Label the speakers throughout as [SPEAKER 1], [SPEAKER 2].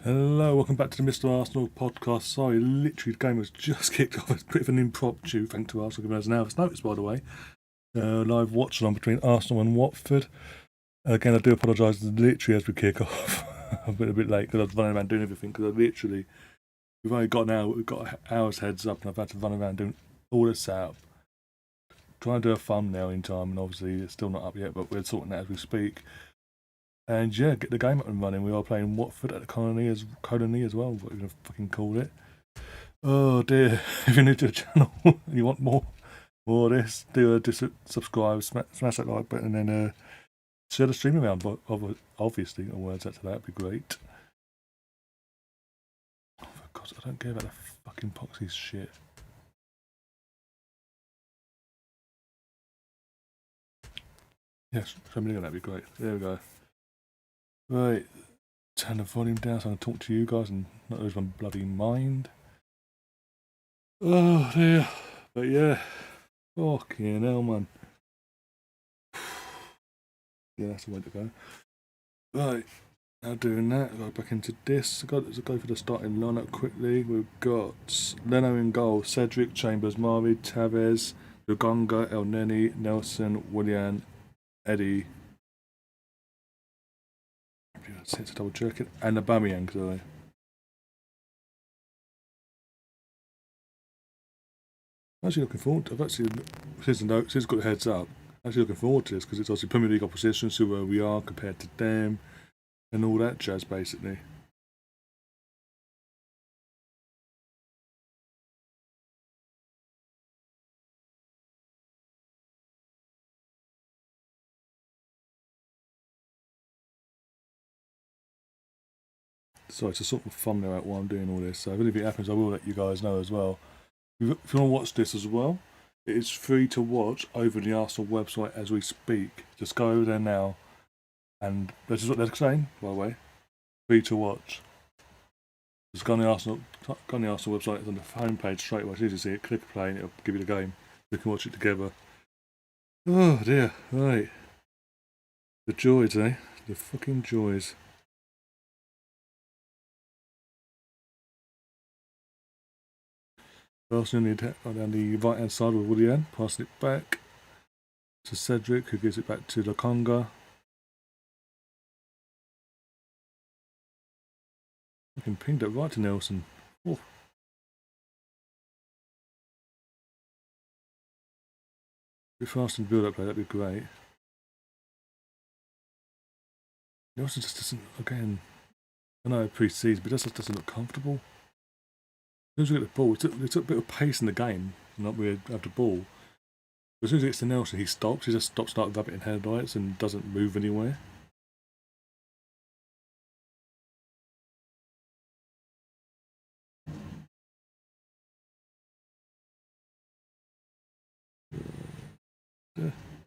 [SPEAKER 1] Hello, welcome back to the Mr. Arsenal podcast. Sorry, literally the game was just kicked off. It's a bit of an impromptu, thanks to Arsenal giving us an hour's notice, by the way. Live watch-along between Arsenal and Watford. Again, I do apologise, literally as we kick off. I've been a bit late because I was running around doing everything, because we've only got an hour, we've got an hour's heads up, and I've had to run around doing all this setup. Trying to do a thumbnail in time, and obviously it's still not up yet, but we're sorting that as we speak. And yeah, get the game up and running. We are playing Watford at the Colony as well, what we're going to fucking call it. Oh dear, if you're new to the channel and you want more of this, subscribe, smash that like button, and then share the stream around, but obviously, or words after that would be great. Oh, for God's sake, I don't care about the fucking Poxy's shit. Yes, show me that'd be great. There we go. Right, turn the volume down so I can talk to you guys and not lose my bloody mind. Oh dear, but yeah, fucking hell, man. Yeah, that's the way to go. Right, now doing that, go back into this. Let's go for the starting lineup quickly. We've got Leno in goal, Cedric, Chambers, Mari, Tevez, Lugonga, El Neni, Nelson, Willian, Eddie. It's a double check it, and Aubameyang, sorry. I'm actually looking forward to since it's got the heads up, actually looking forward to this, because it's obviously Premier League opposition, so where we are compared to them, and all that jazz, basically. Sorry, it's a sort of thumbnail out while I'm doing all this, so if anything happens I will let you guys know as well. If you want to watch this as well, it is free to watch over the Arsenal website as we speak. Just go over there now, and this is what they're saying, by the way. Free to watch. Just go on the Arsenal website, it's on the homepage straight away. As soon as you see it, click play and it'll give you the game. We can watch it together. Oh dear, right. The joys, eh? The fucking joys. Arsenal in the attack down the right hand side with Willian, passing it back to Cedric, who gives it back to Lugonga. I can ping that right to Nelson. Oh. If fast in build up play, that'd be great. Nelson just doesn't, again, I know pre-season, but it just doesn't look comfortable. As soon as we get the ball, they took a bit of pace in the game, not we have the ball. But as soon as he gets to Nelson, he stops. He just stops starting rabbiting headlights and doesn't move anywhere. There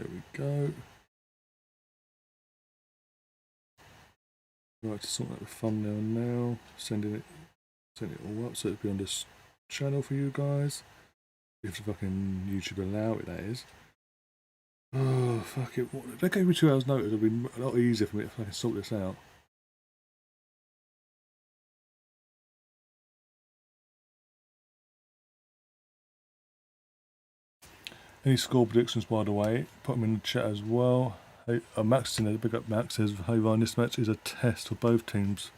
[SPEAKER 1] we go. Right, to sort out the thumbnail now. Sending it all up so it'll be on this channel for you guys. If the fucking YouTube allow it, that is. Oh, fuck it. If they gave me 2 hours notice, it'd be a lot easier for me if I can sort this out. Any score predictions, by the way, put them in the chat as well. Hey, Max in there, big up Max, says, hey Ryan, this match is a test for both teams.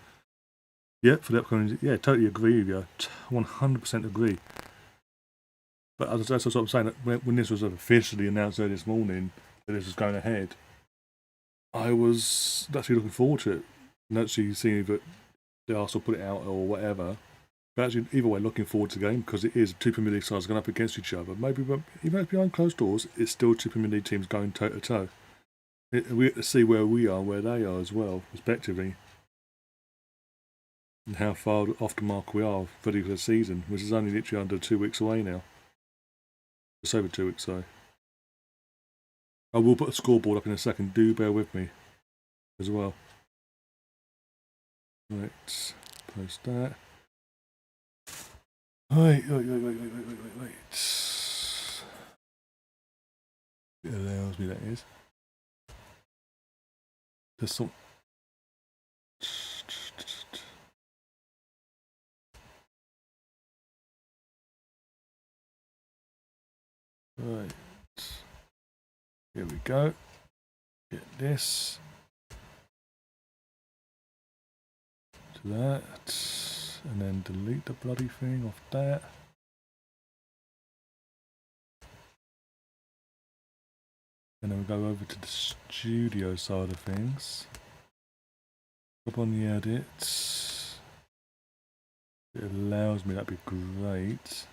[SPEAKER 1] Yep, for the upcoming, yeah, totally agree with you. 100% agree. But that's what I'm saying, when this was officially announced early this morning, that this was going ahead, I was actually looking forward to it. And actually seeing that the Arsenal put it out or whatever. But actually, either way, looking forward to the game, because it is two Premier League sides going up against each other. Maybe, even if behind closed doors, it's still two Premier League teams going toe to toe. We get to see where we are, where they are as well, respectively. And how far off the mark we are ready for the season, which is only literally under 2 weeks away now. Just over 2 weeks, sorry. I will put a scoreboard up in a second. Do bear with me as well. Right, post that. Wait. It allows me, that is. There's some. Right. Here we go. Get this. To that. And then delete the bloody thing off that. And then we go over to the studio side of things. Up on the edits. It allows me, that'd be great.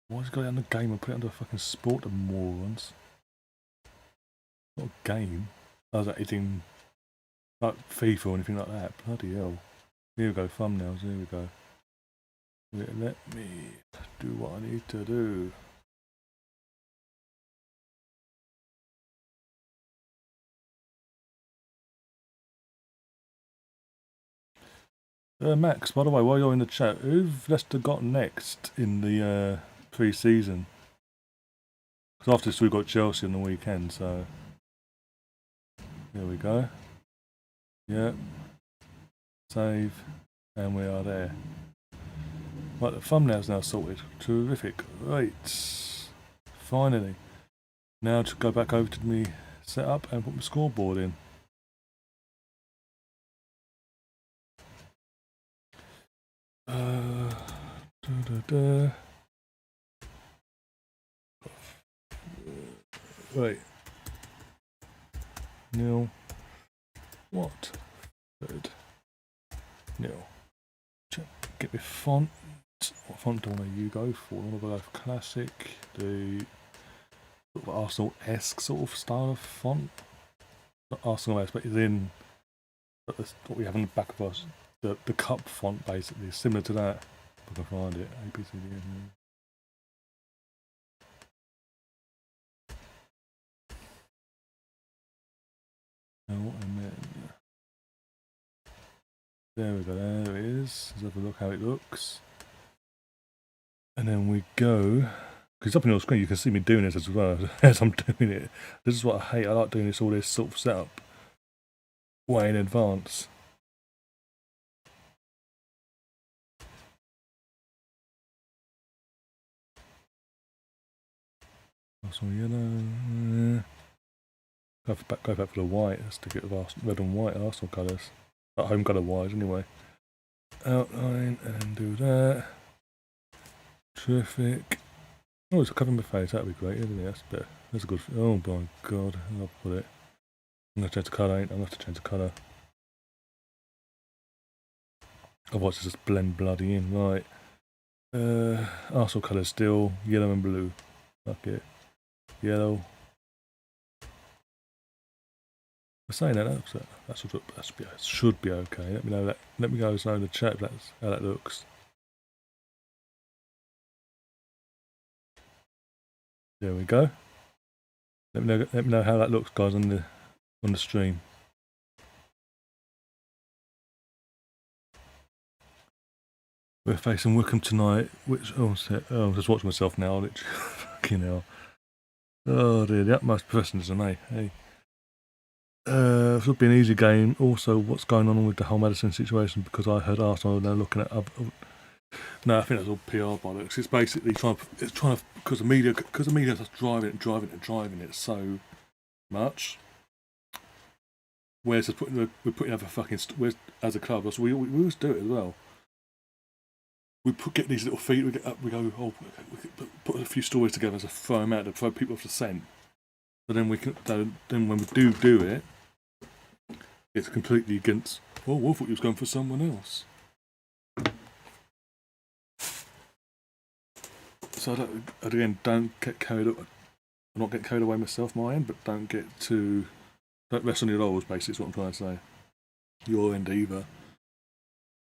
[SPEAKER 1] Why has it got it under game and put it under fucking sport, the morons? Not a game. I was like eating like FIFA or anything like that. Bloody hell. Here we go, thumbnails, here we go. Let me do what I need to do. Max, by the way, while you're in the chat, who've Leicester got next in the pre-season? Because after this we've got Chelsea on the weekend, so... There we go. Yep. Save. And we are there. Right, the thumbnail's now sorted. Terrific. Right. Finally. Now to go back over to me setup and put my scoreboard in. Right. Nil. Watford. Nil. Get my font. What font do I want to go for? I want to go for classic. The sort of Arsenal-esque sort of style of font. Not Arsenal-esque, but it's in what we have on the back of us. The cup font basically is similar to that. If I can find it. ABCD. And then there we go, there it is. Let's have a look how it looks. And then we go, because up on your screen you can see me doing this as well as I'm doing it. This is what I hate. I like doing all this sort of setup way in advance. Arsenal yellow. Go back for the white. Let's stick it with red and white Arsenal colours. Home colour wise anyway. Outline and do that. Terrific. Oh, it's covering my face. That'd be great, isn't it? That's better. That's a good. Oh my god, I'll put it. I'm gonna change the colour. I'm gonna have to change the colour. Otherwise, it's just blend bloody in. Right. Arsenal colour still yellow and blue. Fuck it. Yellow. I'm saying that should be okay. Let me know that. Let me know in the chat if that's how that looks. There we go. Let me know how that looks, guys, on the stream. We're facing Wickham tonight. I'm just watching myself now. Literally, fucking hell. Oh dear, the utmost professionalism, eh? Hey. It would be an easy game. Also, what's going on with the whole Madison situation? Because I heard Arsenal now looking at other. No, I think that's all PR bollocks. It's basically trying to because the media is driving it so much. Whereas we're putting other fucking as a club, so we always do it as well. We get these little feet. We go. Oh, we put a few stories together to throw them out to throw people off the scent. But then then when we do it, it's completely against. Oh, I thought you was going for someone else. So don't get carried away. I'm not getting carried away myself, my end, but don't rest on your laurels. Basically, is what I'm trying to say. Your end either,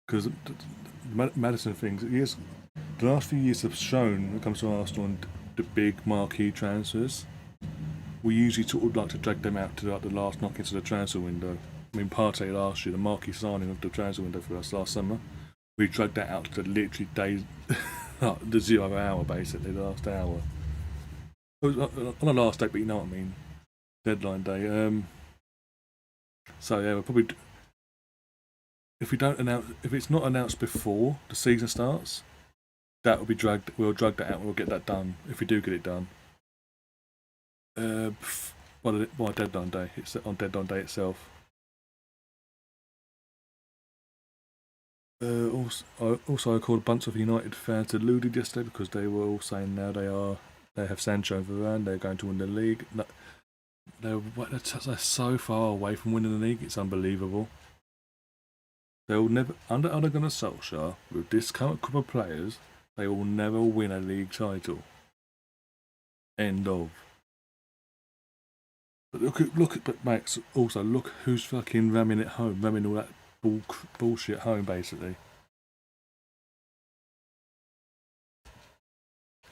[SPEAKER 1] because the Madison things. The last few years have shown when it comes to Arsenal and the big marquee transfers. we usually sort of like to drag them out to like the last knock into the transfer window. I mean, Partey last year, the marquee signing of the transfer window for us last summer, we dragged that out to literally days, the 0 hour basically, the last hour. It was on the last day, but you know what I mean, deadline day. So yeah, we'll probably, if it's not announced before the season starts, that will be dragged. We'll drag that out. We'll get that done if we do get it done. By deadline day. It's on deadline day itself. Also, I called a bunch of United fans deluded yesterday because they were all saying now they have Sancho and Varane. They're going to win the league. They're so far away from winning the league. It's unbelievable. They'll never, under Ole Gunnar Solskjaer, with this current group of players, they will never win a league title. End of. But but Max, also look who's fucking ramming it home, ramming all that bullshit home, basically.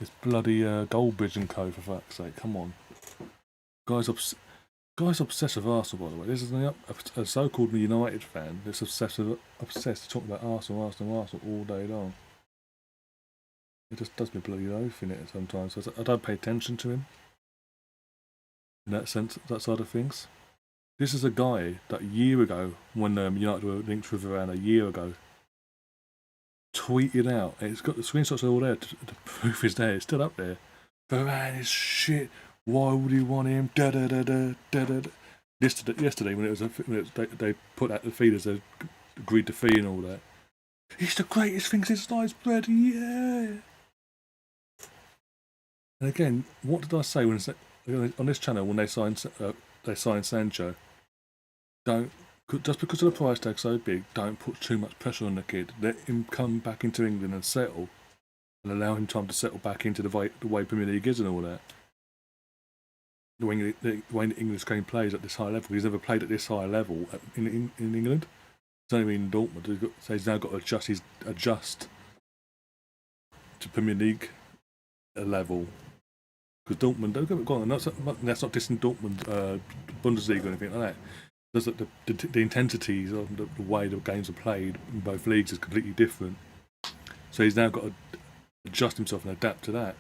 [SPEAKER 1] It's bloody Goldbridge and co, for fuck's sake, come on. Guys obsessed with Arsenal, by the way. This is a so-called United fan that's obsessed talking about Arsenal all day long. It just does me bloody loaf in it sometimes. I don't pay attention to him in that sense, that side of things. This is a guy that a year ago, when United were linked with Varane a year ago, tweeted out, and it's got the screenshots all there, the proof is there, it's still up there. Varane is shit, why would you want him? Da da da da da da. Yesterday, when they put out the feeders, they agreed to fee and all that. He's the greatest thing since sliced bread, yeah. And again, what did I say when on this channel when they signed Sancho? Don't, just because of the price tag so big, don't put too much pressure on the kid. Let him come back into England and settle, and allow him time to settle back into the way Premier League is and all that. The way the English game plays at this high level, he's never played at this high level in England. It's only been in Dortmund, so he's now got to adjust to Premier League level. Because Dortmund, don't get me wrong, that's not dissing Dortmund, Bundesliga or anything like that. The intensities of the way the games are played in both leagues is completely different. So he's now got to adjust himself and adapt to that.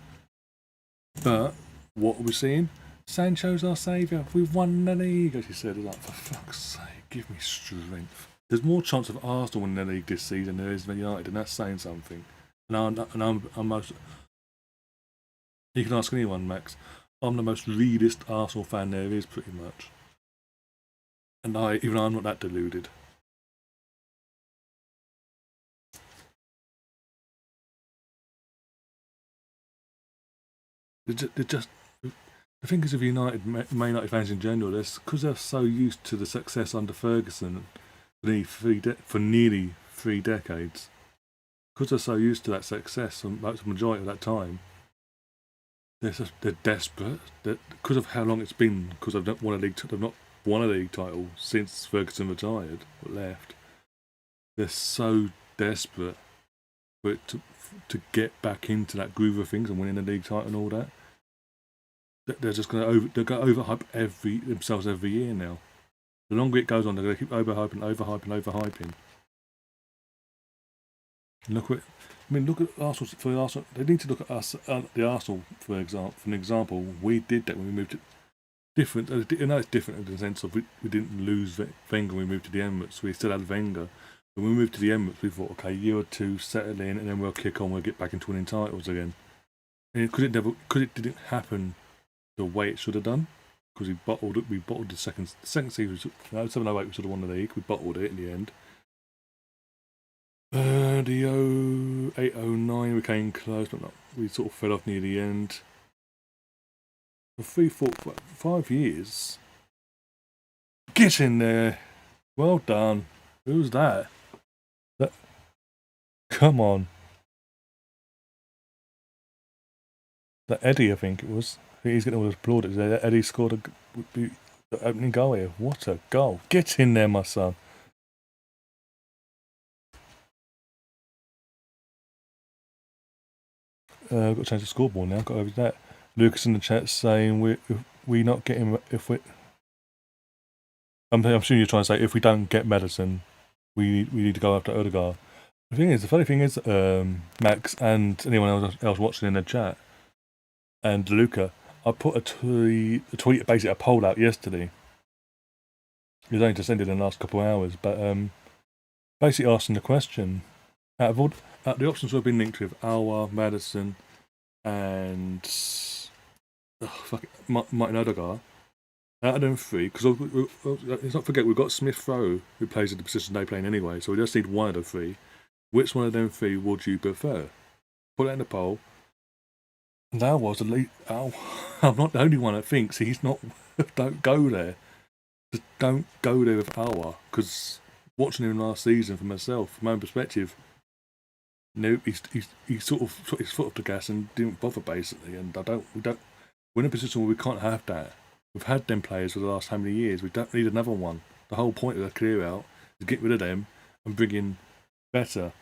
[SPEAKER 1] But what are we seeing? Sancho's our saviour. We've won the league, as he said. Like, for fuck's sake, give me strength. There's more chance of Arsenal winning the league this season than there is United, and that's saying something. I'm most. You can ask anyone, Max. I'm the most realist Arsenal fan there is, pretty much. And I'm not that deluded. The thing is with United, Man United fans in general, because they're so used to the success under Ferguson for nearly 3 decades. Because they're so used to that success for the majority of that time, they're desperate. Because of how long it's been, because they've not won a league title since Ferguson retired or left. They're so desperate for it to get back into that groove of things and winning the league title and all that. They're just going to overhype themselves every year now. The longer it goes on, they're going to keep overhyping. Look at Arsenal. For Arsenal, they need to look at us, the Arsenal, for an example. We did that when we moved to different. I know it's different in the sense of we didn't lose Wenger when we moved to the Emirates. We still had Wenger. When we moved to the Emirates, we thought, okay, year or two, settle in, and then we'll kick on. We'll get back into winning titles again. And because it didn't happen the way it should have done, because we bottled the second season. 7-08, we should have won the league. We bottled it in the end. The 08-09 we came close, but we sort of fell off near the end. For 3, 4, 5 years. Get in there! Well done. Who's that? Come on. That Eddie, I think it was. He's getting all those plaudits there. Eddie scored the opening goal here. What a goal. Get in there, my son. Got to change the scoreboard now. Got over that. Lucas in the chat saying we not get him if we? I'm assuming you're trying to say if we don't get Maddison, we need to go after Odegaard. The funny thing is, Max and anyone else watching in the chat, and Luca, I put a tweet, basically a poll out yesterday. It was only just ended in the last couple of hours, but basically asking the question: out of the options we've been linked with, Alwa, Maddison, and Martin Odegaard. Out of them three, because let's not forget we've got Smith Rowe who plays in the position they play in anyway, so we just need one of the three. Which one of them three would you prefer? Put that in the poll. And I'm not the only one that thinks he's not. Don't go there. Just don't go there with Alwa, because watching him last season for myself, from my own perspective, he's sort of put his foot up the gas and didn't bother basically. And we're in a position where we can't have that. We've had them players for the last how many years? We don't need another one. The whole point of the clear out is get rid of them and bring in better.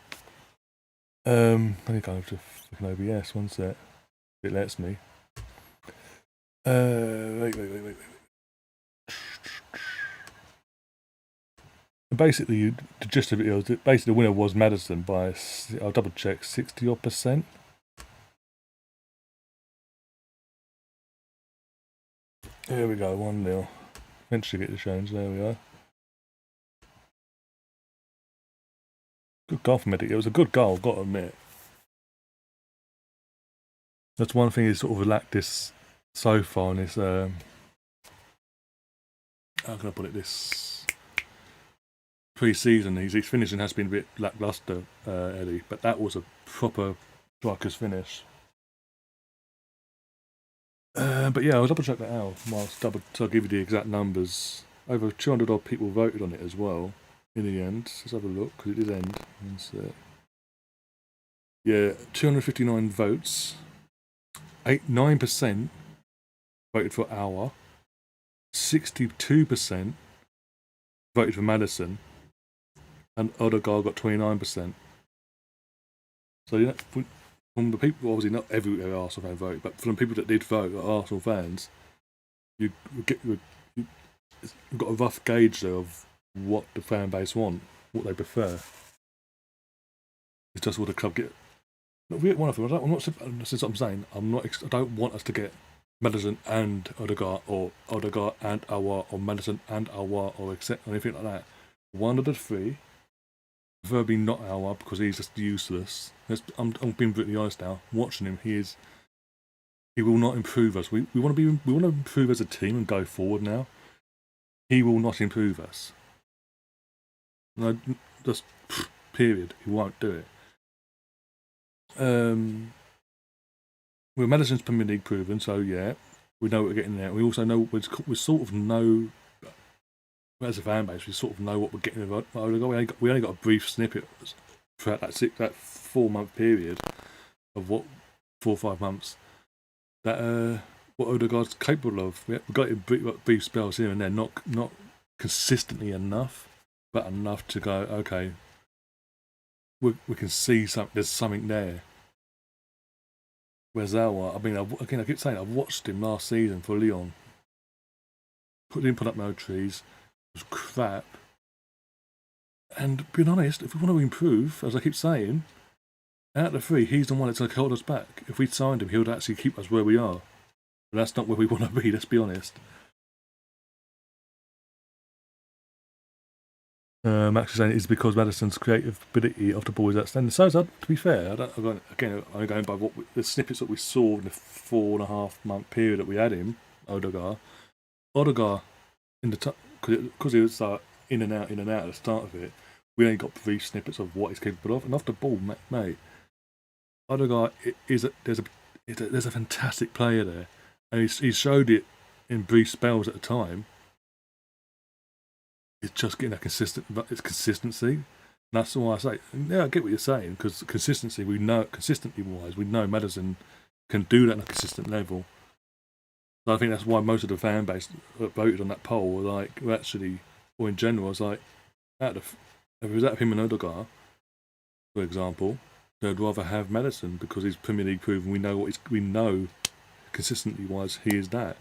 [SPEAKER 1] Let me go to fucking OBS, one sec. It lets me. Wait. Basically, the gist of it was that basically the winner was Maddison by, I'll double check, 60% odd. There we go, 1-0. Eventually get the change, there we are. Good goal from Medic. It was a good goal, got to admit. That's one thing he's sort of lacked this so far in this, how can I put it, this pre-season. His finishing has been a bit lackluster, Eddie, but that was a proper striker's finish. But yeah, I'll double check that out. So I'll give you the exact numbers. Over 200 odd people voted on it as well in the end. Let's have a look, because it did end. Yeah, 259 votes. 9% voted for Alwa. 62% voted for Maddison. And Odegaard got 29%. So from the people, obviously not every Arsenal fan voted, but from the people that did vote, Arsenal fans, you've got a rough gauge there of what the fan base want, what they prefer. It's just what the club get. One of them. This is what I'm saying. I don't want us to get Maddison and Odegaard, or Odegaard and Alwa, or Maddison and Alwa, or anything like that. One of the three. Preferably not Alwa, because he's just useless. I'm being brutally honest now. Watching him, he will not improve us. We want to improve as a team and go forward now. He will not improve us. No, just period. He won't do it. Well, Maddison's Premier League proven, so yeah, we know what we're getting there. We also know we sort of know. As a fan base, we sort of know what we're getting with Odegaard. We only got a brief snippet throughout that 4-month period of 4 or 5 months that what Odegaard's capable of. We got in brief spells here and there, not consistently enough, but enough to go, okay, we can see there's something there. Whereas Alwa, I mean, I keep saying, I've watched him last season for Lyon. Didn't put up no trees. Was crap. And being honest, if we want to improve, as I keep saying, out of the three, he's the one that's going to hold us back. If we'd signed him, he would actually keep us where we are. But that's not where we want to be, let's be honest. Max is saying it's because Maddison's creative ability off the ball is outstanding. So, to be fair, I'm going by the snippets that we saw in the 4.5 month period that we had him, Odegaard, in the because he was in and out at the start of it, we only got brief snippets of what he's capable of. And off the ball, mate, Odegaard there's a fantastic player there, and he showed it in brief spells at the time. It's just getting it's consistency. And that's why I say, yeah, I get what you're saying, because consistently wise, we know Maddison can do that on a consistent level. So I think that's why most of the fan base that voted on that poll were or in general, was like, if it was out of him and Odegaard, for example, they'd rather have Maddison because he's Premier League proven. We know consistently wise he is that.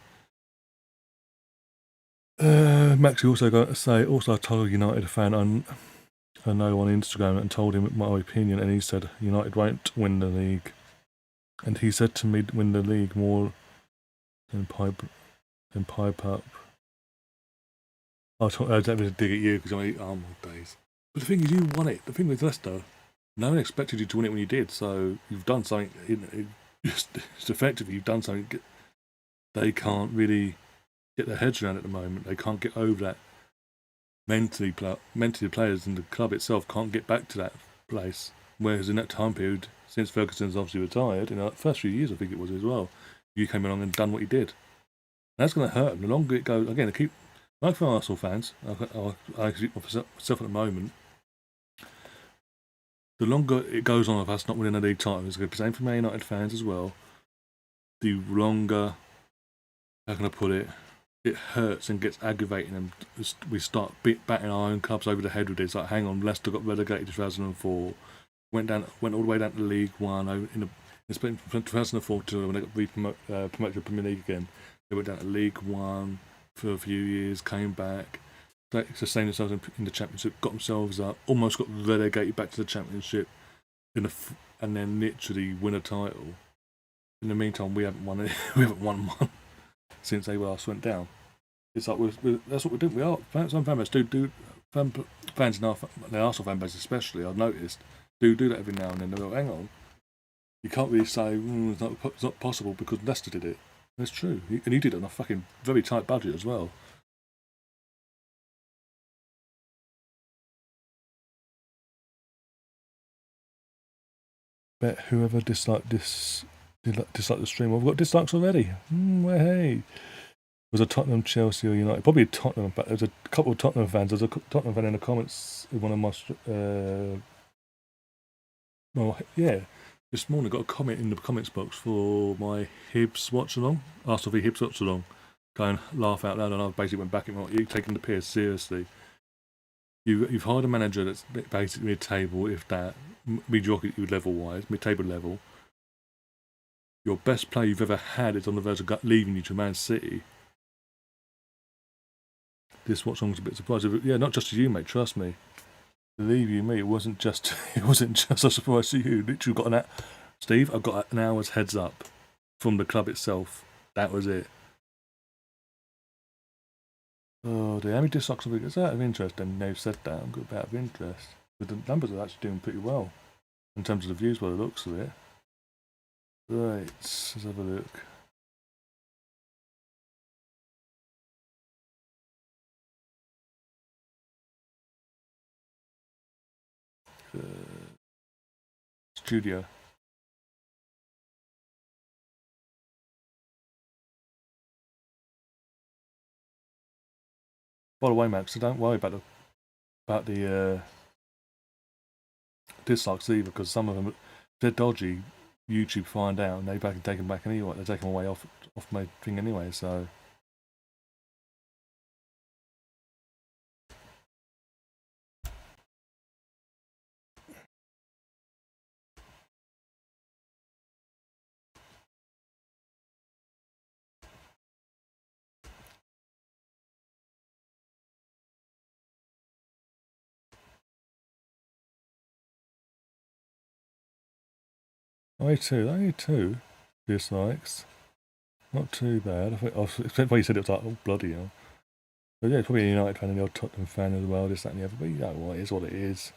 [SPEAKER 1] Maxie also got to say, also I told a United fan I know on Instagram and told him my opinion, and he said United won't win the league. And he said to me, win the league more than pipe up. I don't mean to dig at you because I'm eating arm all days. But the thing is, you won it. The thing with Leicester, no one expected you to win it when you did. So you've done something. It's effectively you've done something they can't really get their heads around at the moment. They can't get over that. Mentally, the players and the club itself can't get back to that place. Whereas in that time period, since Ferguson's obviously retired, in the first few years I think it was as well, you came along and done what you did. And that's going to hurt them. The longer it goes, again, like for Arsenal fans, I keep myself at the moment, the longer it goes on of us not winning a league title, it's going to be the same for Man United fans as well. The longer, how can I put it, it hurts and gets aggravating, and we start batting our own clubs over the head with this. Like, hang on, Leicester got relegated in 2004, went all the way down to League One in 2004 to when they got promoted to Premier League again. They went down to League One for a few years, came back, sustained themselves in the Championship, got themselves up, almost got relegated back to the Championship, and then literally win a title. In the meantime, we haven't won it. We haven't won one since they last went down. It's like that's what we do. We are some fan bases fans in the Arsenal fan base especially. I've noticed do that every now and then. They're like, hang on, you can't really say it's not possible because Leicester did it. That's true, and he did it on a fucking very tight budget as well. Bet whoever disliked the stream. I've got dislikes already. Hey. Was a Tottenham, Chelsea, or United? Probably Tottenham, but there's a couple of Tottenham fans. There's a Tottenham fan in the comments. One of my, this morning I got a comment in the comments box for my Hibs Watchalong, Arsenal v Hibs Watchalong. Go and laugh out loud, and I basically went back and went, "You taking the piss seriously? You've hired a manager that's basically mid-table, if that, mediocrity level-wise, mid-table level. Your best player you've ever had is on the verge of leaving you to Man City." This Watchalong's a bit surprised. Yeah, not just to you, mate. Trust me. Believe you me, it wasn't just a surprise to you. Literally got Steve, I got an hour's heads up from the club itself. That was it. Oh dear, how many dislikes have we got? It's out of interest, and they've said that. I'm good out of interest. But the numbers are actually doing pretty well in terms of the views by the looks of it. Right, let's have a look. Studio. By the way, Max, so don't worry about the dislikes either, because some of them, they're dodgy. YouTube find out and they take them back anyway. They take them away off my thing anyway. So. Only two dislikes. Not too bad. Except when you said it was like, oh bloody hell. But yeah, probably a United fan and the old Tottenham fan as well, this, that and the other. But you know what, it is what it is.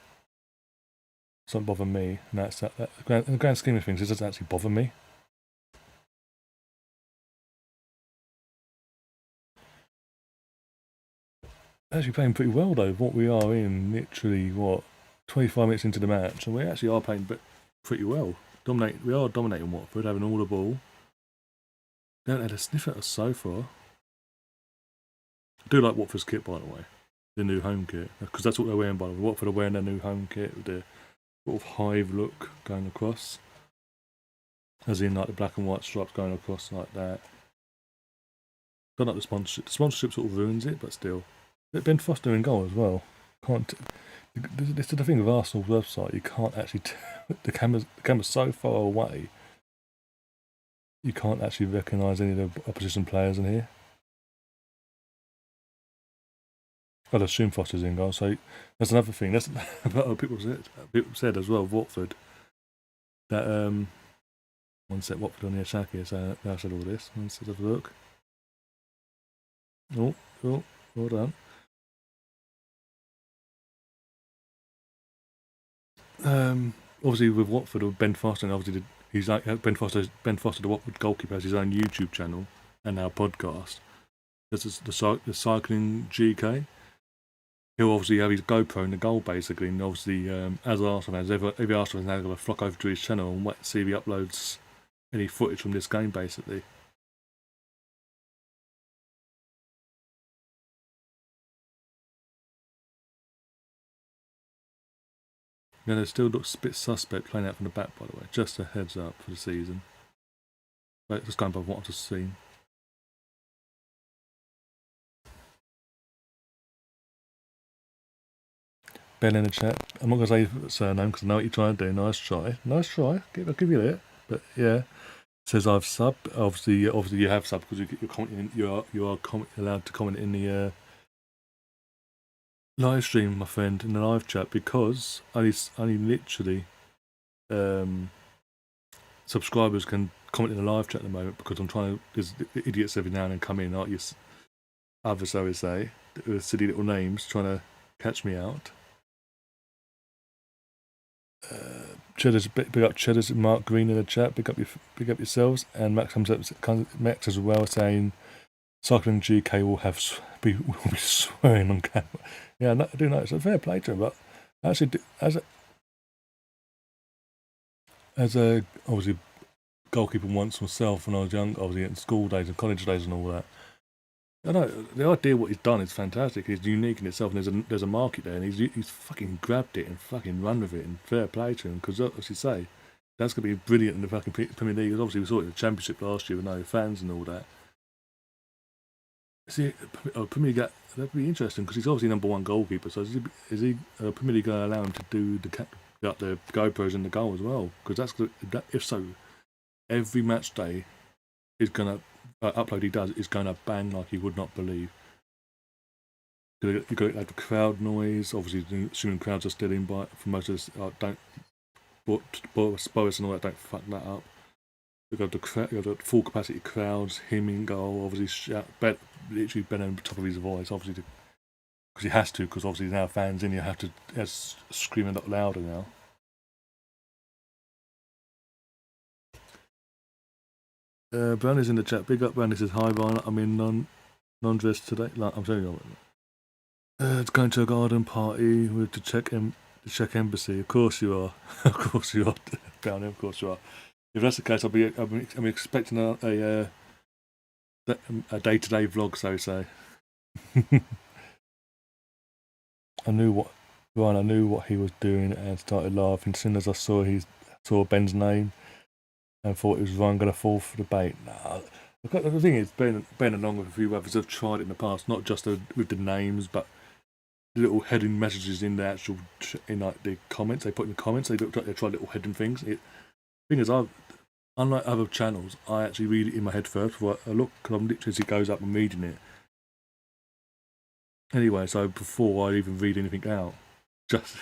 [SPEAKER 1] It doesn't bother me. And that's that. In the grand scheme of things, it doesn't actually bother me. Actually playing pretty well though. What we are in, literally, 25 minutes into the match, and we actually are playing pretty well. We are dominating Watford, having all the ball. They haven't had a sniff at us so far. I do like Watford's kit, by the way. The new home kit. Because that's what they're wearing, by the way. Watford are wearing their new home kit with the sort of hive look going across. As in, like, the black and white stripes going across like that. Don't like the sponsorship. The sponsorship sort of ruins it, but still. Ben Foster in goal as well. This is the thing with Arsenal's website. You can't actually... the camera's so far away. You can't actually recognise any of the opposition players in here. I'd assume Foster's in goal. So that's another thing. That's what people said as well. Watford. That one set Watford on the attack here. So I said all this. Let's have a look. Oh, well done. Obviously with Watford, with Ben Foster, and obviously he's like Ben Foster, the Watford goalkeeper, has his own YouTube channel and now podcast. This is the cycling GK. He'll obviously have his GoPro in the goal basically, and obviously as Arsenal fans, every Arsenal fan is now going to flock over to his channel and see if he uploads any footage from this game basically. Yeah, they still look a bit suspect playing out from the back, by the way. Just a heads up for the season. But just going by what I've just seen. Ben in the chat. I'm not going to say surname because I know what you're trying to do. Nice try. Nice try. I'll give you that. But yeah. Says I've sub. Obviously you have sub because you're commenting. You are allowed to comment in the live stream, my friend, in the live chat, because only literally subscribers can comment in the live chat at the moment, because I'm trying to. There's idiots every now and then come in, aren't you? Others, so we say, with silly little names trying to catch me out. Cheddar's, big up Cheddar's and Mark Green in the chat. Big up yourselves. And Max comes up, Max as well, saying Cycling GK will be swearing on camera. Yeah, I do know it's a fair play to him, but actually as a obviously goalkeeper once myself when I was young, obviously in school days and college days and all that. I know the idea what he's done is fantastic. It's unique in itself, and there's a market there, and he's fucking grabbed it and fucking run with it, and fair play to him, because as you say, that's going to be brilliant in the fucking Premier League. Obviously, we saw it in the Championship last year with no fans and all that. See, Premier League, that'd be interesting, because he's obviously number one goalkeeper. So is he Premier League going to allow him to do the GoPros in the goal as well? Because if so, every match day is going to upload he does is going to bang like you would not believe. You've got to have the crowd noise. Obviously, assuming crowds are still in for most of this. Don't Boris and all that. Don't fuck that up. You've got the full capacity crowds, him in goal. Obviously, literally Ben on the top of his voice. Obviously, because he has to. Because obviously now fans in, you have to scream a lot louder now. Brownie's in the chat. Big up, Brownie says hi, Ryan. I'm in non-dress today. Like, I'm telling you. It's going to a garden party with the Czech embassy. Of course you are. Of course you are, Brownie. Of course you are. If that's the case, I'm expecting a day-to-day vlog, so to say. I knew what he was doing and started laughing as soon as I saw Ben's name and thought it was Ryan going to fall for the bait. Nah. The thing is, Ben along with a few others have tried it in the past, not just with the names, but little heading messages in the the comments. They put in the comments. They try little heading things. The thing is, unlike other channels, I actually read it in my head first before I look, because I'm literally, as it goes up, I'm reading it. Anyway, so before I even read anything out, just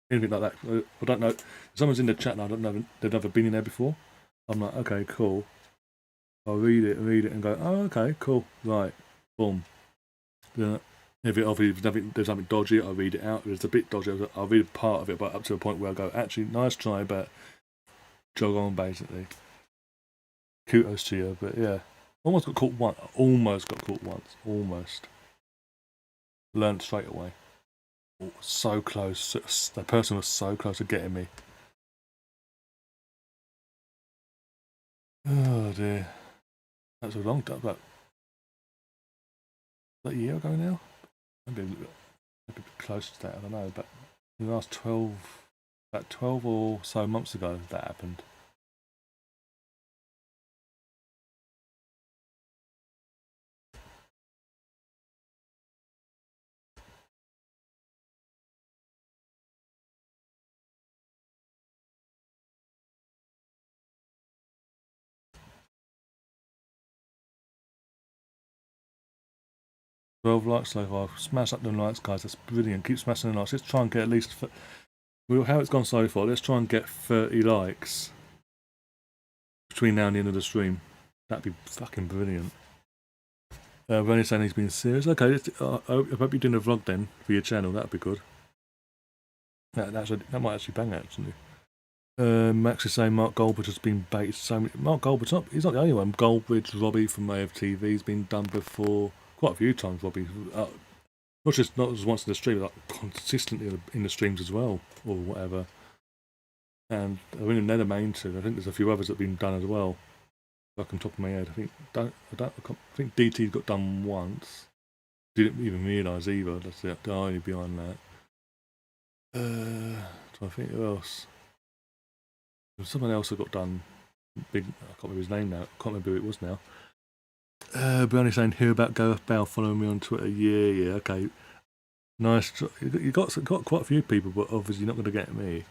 [SPEAKER 1] anything like that. I don't know. If someone's in the chat and I don't know they've never been in there before. I'm like, okay, cool. I'll read it, and go, oh, okay, cool, right, boom. Then if there's something dodgy, I'll read it out. If it's a bit dodgy, I'll read part of it, but up to a point where I go, actually, nice try, but jog on, basically. Kudos to you, but yeah. Almost got caught once. Almost. Learned straight away. Oh, so close. The person was so close to getting me. Oh dear. That's a long time, but is that a year ago now? Maybe close to that, I don't know, but the last 12 or so months ago that happened. 12 likes so far. Smash up them likes, guys. That's brilliant. Keep smashing the likes. Let's try and get at least... how it's gone so far, let's try and get 30 likes between now and the end of the stream. That'd be fucking brilliant. Ronnie saying he's been serious. Okay, I hope you're doing a vlog then for your channel. That'd be good. That might actually bang actually. Max is saying Mark Goldbridge has been baited so many. Mark Goldbridge, he's not the only one. Goldbridge, Robbie from AFTV has been done before quite a few times. Robbie, not just once in the stream, like consistently in the streams as well, or whatever. And I mean, they're the main two. I think there's a few others that have been done as well. Like on top of my head, I think DT got done once. Didn't even realise either. That's the irony behind that. I think who else? There's someone else that got done. Big. I can't remember his name now. I can't remember who it was now. Bernie saying hear about Gareth Bale following me on Twitter. Yeah, okay. Nice. You got quite a few people, but obviously not going to get me.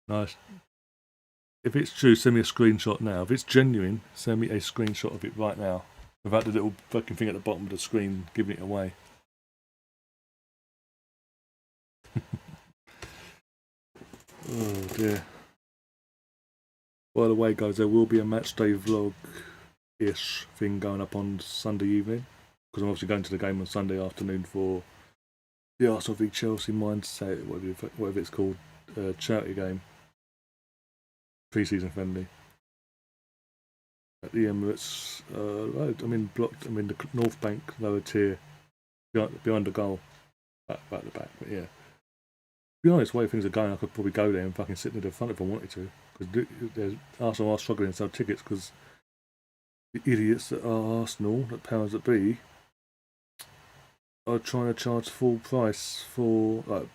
[SPEAKER 1] Nice. If it's true, send me a screenshot now. If it's genuine, send me a screenshot of it right now. Without the little fucking thing at the bottom of the screen giving it away. Oh dear. By the way, guys, there will be a matchday vlog-ish thing going up on Sunday evening. Because I'm obviously going to the game on Sunday afternoon for the Arsenal v Chelsea Mindset, whatever it's called, charity game. Pre-season friendly. At the Emirates, I'm in the North Bank, lower tier, behind the goal, back the back. But yeah, to be honest, the way things are going, I could probably go there and fucking sit near the front if I wanted to. Because Arsenal are struggling to sell tickets because the idiots that are Arsenal, that powers that be, are trying to charge full price for like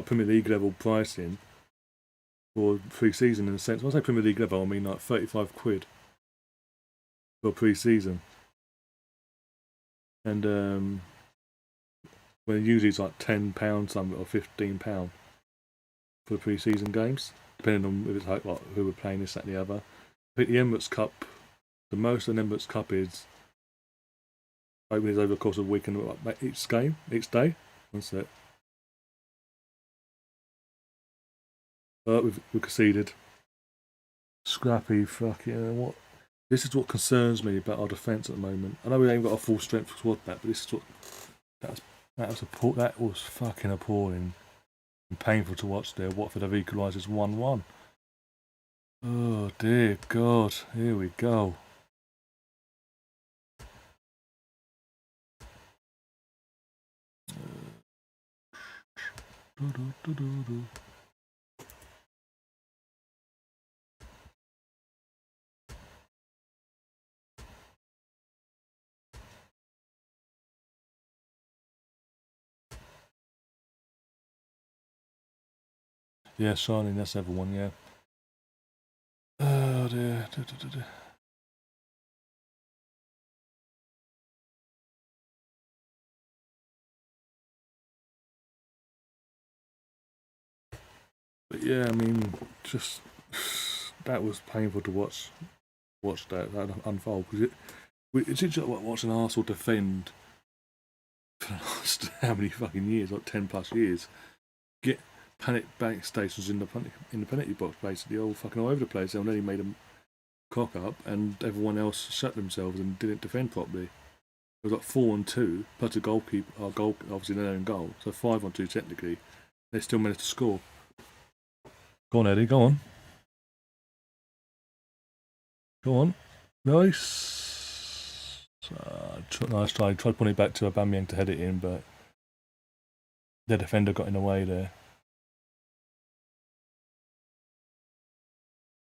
[SPEAKER 1] Premier League level pricing for pre-season in a sense. When I say Premier League level, I mean like 35 quid. For pre-season, and when usually it's like £10 something or £15 for the pre-season games, depending on if it's like who we're playing, this, that, and the other. I think the Emirates Cup, the most an Emirates Cup is over the course of a week and each day. That's it. We conceded. Scrappy fucking what. This is what concerns me about our defence at the moment. I know we ain't got a full strength squad back, but this is what that was fucking appalling and painful to watch there. Watford have equalised as 1-1. Oh dear God, here we go. Yeah, Shining, that's everyone, yeah. Oh dear. But yeah, I mean, just that was painful to watch that unfold, because it's just like watching Arsenal defend for the last how many fucking years, like 10 plus years, get panic bank stations in the penalty box, basically all fucking all over the place. They nearly made them cock up, and everyone else shut themselves and didn't defend properly. It was like 4-2 plus a goalkeeper, obviously their own goal, so 5-2 technically. They still managed to score. Go on, Eddie. Go on. Go on. Nice. Nice try. Tried putting it back to Aubameyang to head it in, but the defender got in the way there.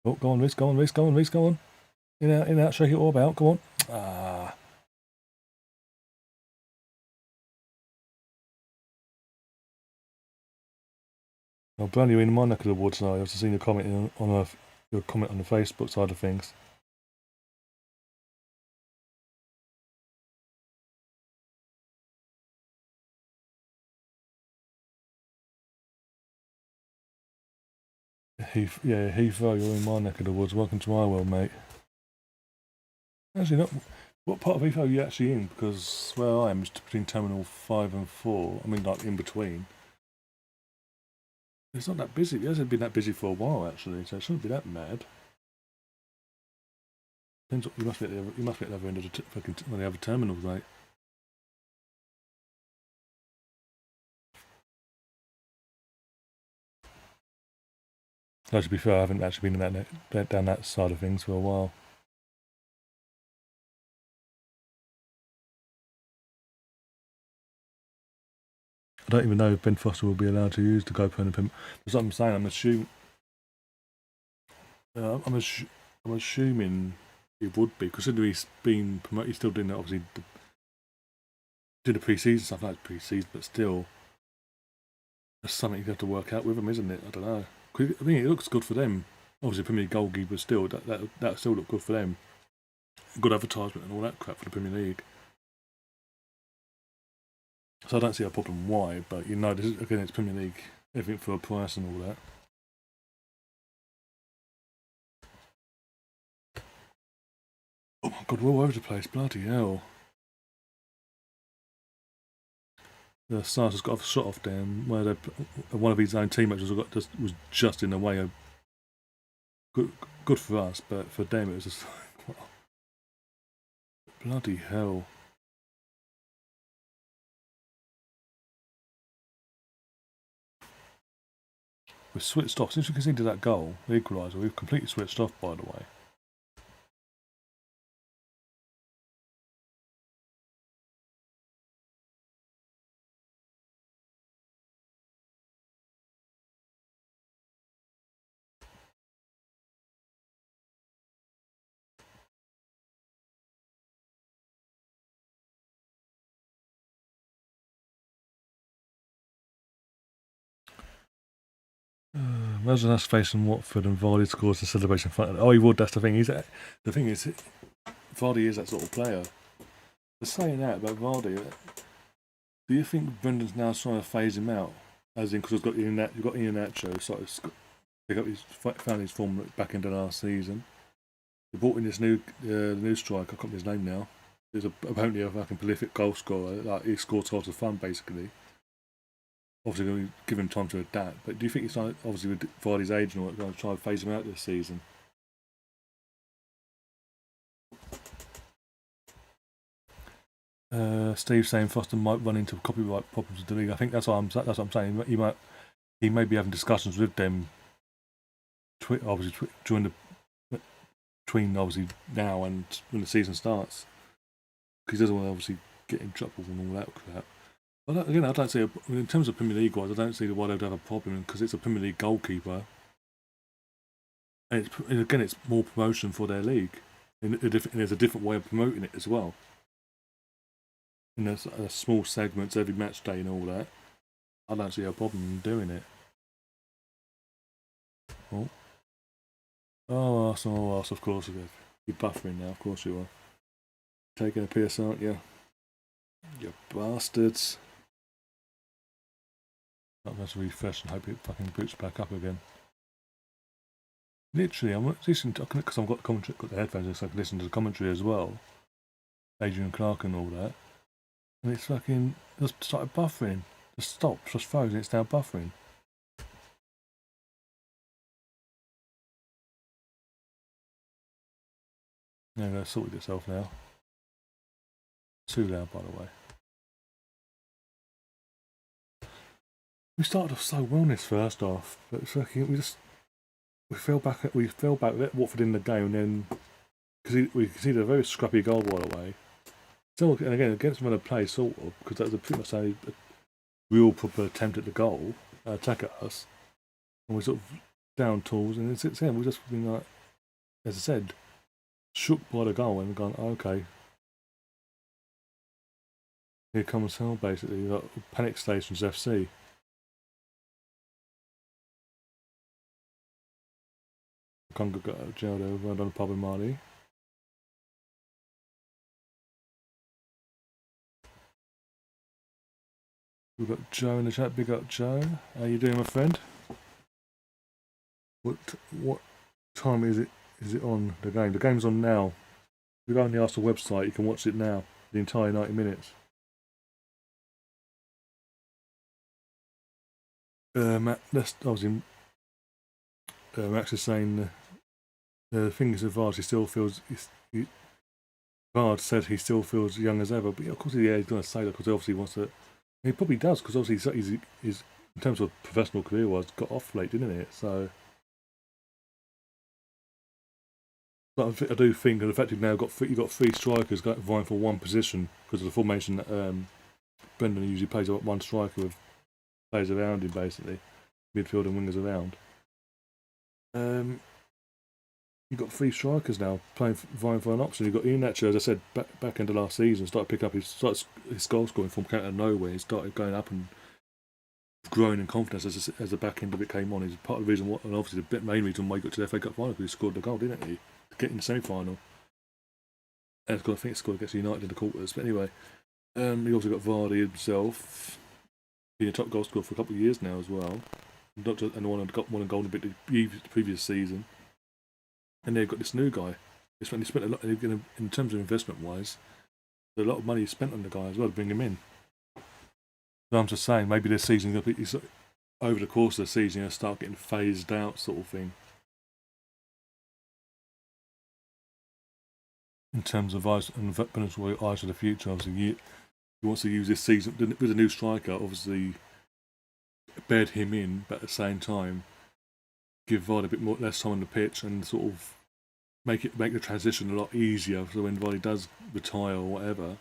[SPEAKER 1] Oh, go on, Reece. Go on, Reece. Go on, Reece. Go on. In out. Shake it all about. Go on. Ah. Well, Brand, you're in my neck of the woods now. I've just seen your comment on your comment on the Facebook side of things. Heathrow, you're in my neck of the woods. Welcome to my world, mate. Actually, not. What part of Heathrow are you actually in? Because where I am is between Terminal 5 and 4. I mean, like in between. It's not that busy. It hasn't been that busy for a while, actually, so it shouldn't be that mad. Depends what, you must be at the other end of one of the other terminals, mate. No, to be fair, I haven't actually been in down that side of things for a while. I don't even know if Ben Foster will be allowed to use the GoPro and the That's what I'm saying. I'm assuming he would be, considering he's been promoted. He's still doing that, obviously, doing the pre-season stuff. Like pre-season, but still, that's something you have to work out with him, isn't it? I don't know. I mean, it looks good for them. Obviously, Premier League goalkeeper still that still look good for them. Good advertisement and all that crap for the Premier League. So I don't see a problem why, but this is, again, it's Premier League, everything for a price and all that. Oh my god, we're all over the place, bloody hell. The Stars has got a shot off down where one of his own teammates was just in the way of good for us, but for them it was just bloody hell. We've switched off. Since we conceded that goal, the equaliser, we've completely switched off, by the way. Imagine us facing Watford and Vardy scores the celebration in front of it. Oh, he would, that's the thing. The thing is, Vardy is that sort of player. They're saying that about Vardy. Do you think Brendan's now trying to phase him out? As in, because you've got Ian Nacho, found his form back into last season. They brought in this new striker, I can't remember his name now. He's apparently a fucking prolific goal scorer. Like, he scores lots of fun, basically. Obviously, going to give him time to adapt. But do you think he's trying, obviously with Vardy's age and all, going to try and phase him out this season? Steve saying Foster might run into copyright problems with the league. I think that's what I'm saying. He may be having discussions with them. Obviously, between obviously now and when the season starts, because he doesn't want to obviously get in trouble and all that crap. But again, I don't see in terms of Premier League wise, I don't see why they'd have a problem because it's a Premier League goalkeeper, and it's more promotion for their league, and there's a different way of promoting it as well. And there's small segments every match day and all that. I don't see a problem in doing it. Oh, Arsenal, of course you are. You're buffering now, of course you are. Taking a piss, aren't you? You bastards. I'm going to refresh and hope it fucking boots back up again. Literally, I'm listening to, because I've got the headphones so I can listen to the commentary as well. Adrian Clark and all that. And it's fucking just started buffering. Just stopped, just frozen, it's now buffering. Yeah, go sorted itself now. Too loud, by the way. We started off so well in this first half, but it's fucking, we fell back at Watford in the game, and then because we conceded a very scrappy goal by the way. Still, and again against another play sort of, because that was pretty much a real proper attempt at the goal, attack at us, and we sort of down tools, and it's we just been like, as I said, shook by the goal and gone, okay, here comes hell basically, like panic stations FC. Congo got out of jail there, well done Pablo Marley. We've got Joe in the chat. Big up, Joe. How you doing, my friend? What time is it? Is it on the game? The game's on now. you go on the Arsenal website, you can watch it now, the entire 90 minutes. Max is saying the thing is with Vard, he still feels. Vard said he still feels young as ever, but of course, he's going to say that because obviously he wants to. He probably does because obviously he's in terms of professional career-wise, got off late, didn't it? So. But I do think that the fact you've now got three strikers vying for one position because of the formation that Brendan usually plays one striker with players around him, basically midfield and wingers around. You've got three strikers now vying for an option. You've got Iheanacho, as I said, back end of last season, started picking up his goal scoring form out of nowhere. He started going up and growing in confidence as the back end of it came on. He's part of the reason, and obviously the main reason why he got to the FA Cup final because he scored the goal, didn't he? To get in the semi-final. And I think he scored against United in the quarters. But anyway, he also got Vardy himself, being a top goal scorer for a couple of years now as well. Not just, and got one golden bit the previous season. And they've got this new guy. They spent a lot in terms of investment wise. A lot of money spent on the guy as well to bring him in. So I'm just saying, maybe this season, over the course of the season, he'll start getting phased out, sort of thing. In terms of eyes and eyes for the future, obviously, he wants to use this season with a new striker. Obviously, bed him in, but at the same time, give Vardy a bit less time on the pitch and sort of make the transition a lot easier. So when Vardy does retire or whatever,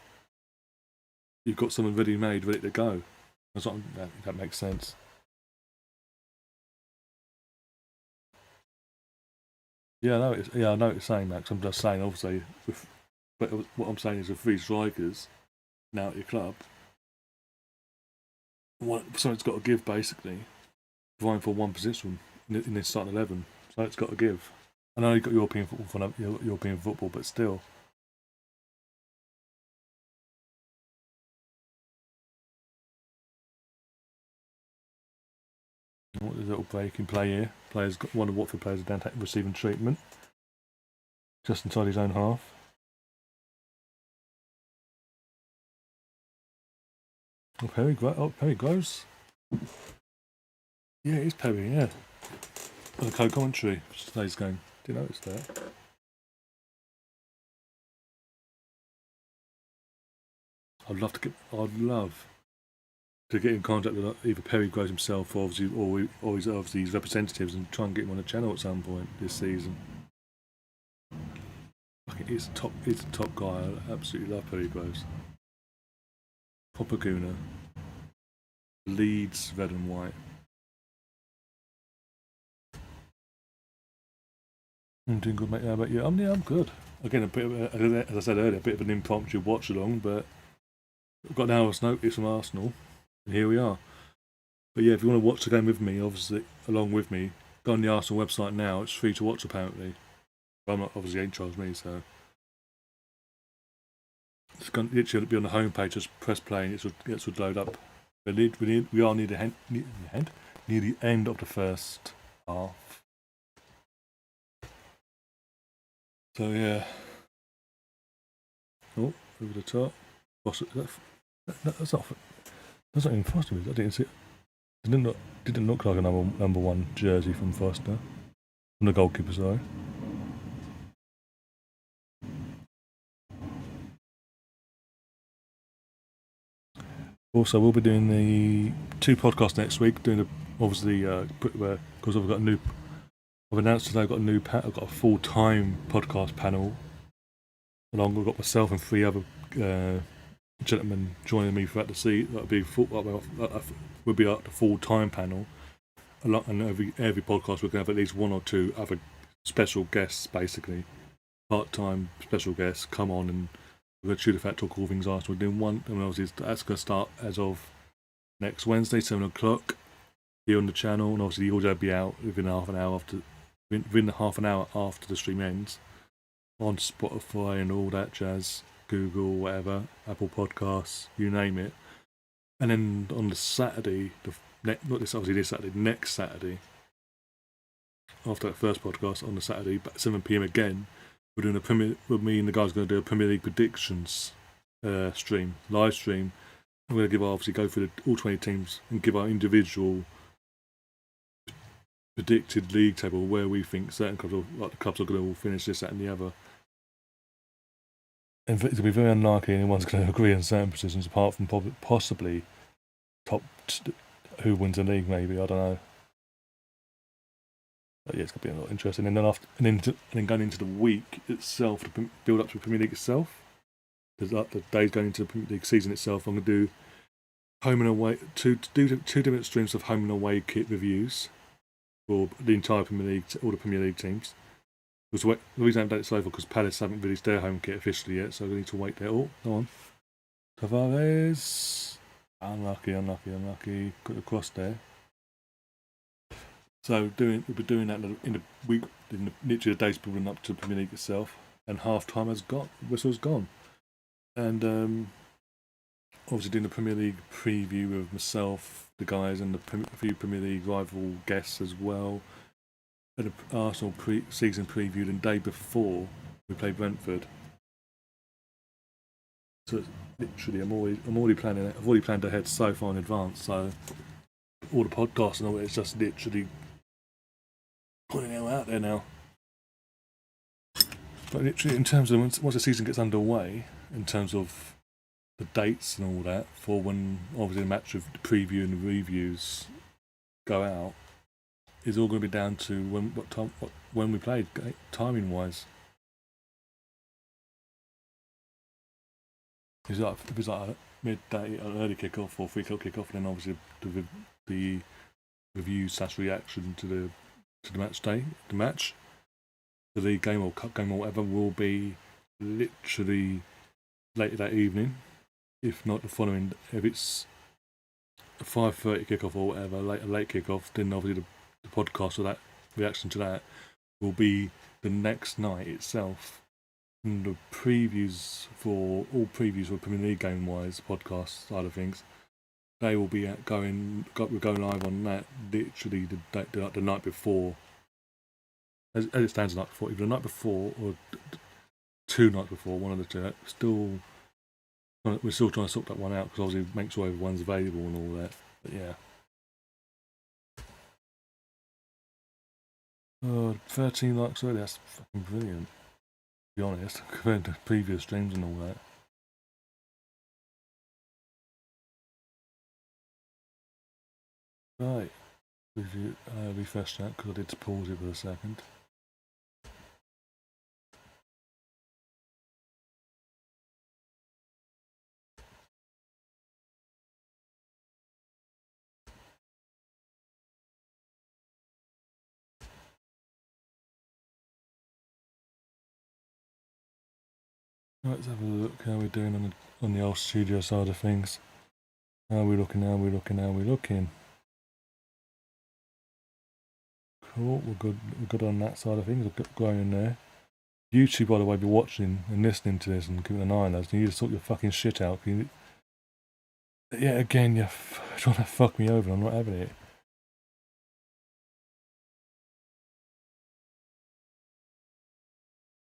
[SPEAKER 1] you've got someone ready to go. That makes sense. Yeah, I know what you're saying, Max. I'm just saying, obviously, but what I'm saying is with three strikers now at your club, something's got to give, basically, vying for one position in this starting 11. So it's got to give. I know you've got European football, but still. What is a little break in play here? One of Watford players down receiving treatment. Just inside his own half. Perry grows. Yeah, it is Perry, yeah. On the co-commentary for today's game. Did you notice that? I'd love to get in contact with either Perry Groves himself or his representatives and try and get him on the channel at some point this season. He's a top guy. I absolutely love Perry Groves. Proper gooner. Leeds red and white. I'm doing good, mate. How about you? I'm good. Again, as I said earlier, a bit of an impromptu watch along, but I've got an hour's notice from Arsenal, and here we are. But yeah, if you want to watch the game with me, obviously along with me, go on the Arsenal website now. It's free to watch apparently. But I'm not obviously ain't charged me, so it's going to literally be on the homepage. Just press play, and it should load up. We are near the end of the first half. So yeah. Oh, over the top. That's not even Foster. I didn't see it. Didn't look like a number one jersey from Foster. From the goalkeeper, sorry. Also, we'll be doing the 2 podcasts next week. Obviously because I've announced today I've got a full-time podcast panel. Along, we've got myself and 3 other gentlemen joining me throughout the seat. We'll be at the full-time panel. And every podcast we're going to have at least 1 or 2 other special guests, basically part-time special guests, come on and we're going to shoot the fact talk all things Arsenal. We're doing one, and obviously that's going to start as of next Wednesday, 7 o'clock here on the channel. And obviously the audio will be out within half an hour after the stream ends on Spotify and all that jazz, Google, whatever, Apple Podcasts, you name it. And then on the Saturday, next Saturday, after that first podcast on the Saturday, 7 PM again, we're doing a Premier. With me and the guys going to do a Premier League predictions stream, live stream. We're going to give obviously go through all 20 teams and give our individual predicted league table where we think certain clubs, the clubs are going to all finish this, that, and the other. And it'll be very unlikely anyone's going to agree on certain positions, apart from possibly top who wins the league. Maybe, I don't know. But yeah, it's going to be a lot interesting. And then going into the week itself to build up to the Premier League itself. There's like the days going into the Premier League season itself. I'm going to do home and away, two different streams of home and away kit reviews for the entire Premier League, all the Premier League teams. The reason I haven't done it so far because Palace haven't released their home kit officially yet, so we need to wait there. Oh, go on. Tavares. Unlucky. Got the cross there. So we'll be doing that in the week, literally the days building up to the Premier League itself. And half time has got, whistle's gone. And obviously doing the Premier League preview with myself, the guys, and a few Premier League rival guests as well. And the Arsenal season preview the day before we play Brentford. So it's literally, I'm already planning it. I've already planned ahead so far in advance. So all the podcasts and all it's just literally putting it out there now. But literally, in terms of once the season gets underway, in terms of the dates and all that, for when obviously the match of the preview and the reviews go out, is all going to be down to when we played, timing wise. If it's like a midday, an early kickoff or 3 o'clock kickoff, and then obviously the review / reaction to the match day, the match, the league game or cup game or whatever will be literally later that evening, if not the following. If it's a 5:30 kickoff or whatever, a late kickoff, then obviously the podcast or that reaction to that will be the next night itself. And the previews for Premier League game wise podcast side of things, they will be going live on that literally the night before. As it stands the night before, either the night before or 2 nights before, one of the two. We're still trying to sort that one out because obviously make sure everyone's available and all that. But yeah. 13 likes already, that's fucking brilliant. To be honest, compared to previous streams and all that. Right. Refresh that because I did pause it for a second. Right, let's have a look how we're doing on the old studio side of things. How are we looking? Cool, we're good on that side of things. We're going there. YouTube, by the way, be watching and listening to this and keeping an eye on us. You need to sort your fucking shit out. Yeah, again, you're trying to fuck me over. I'm not having it.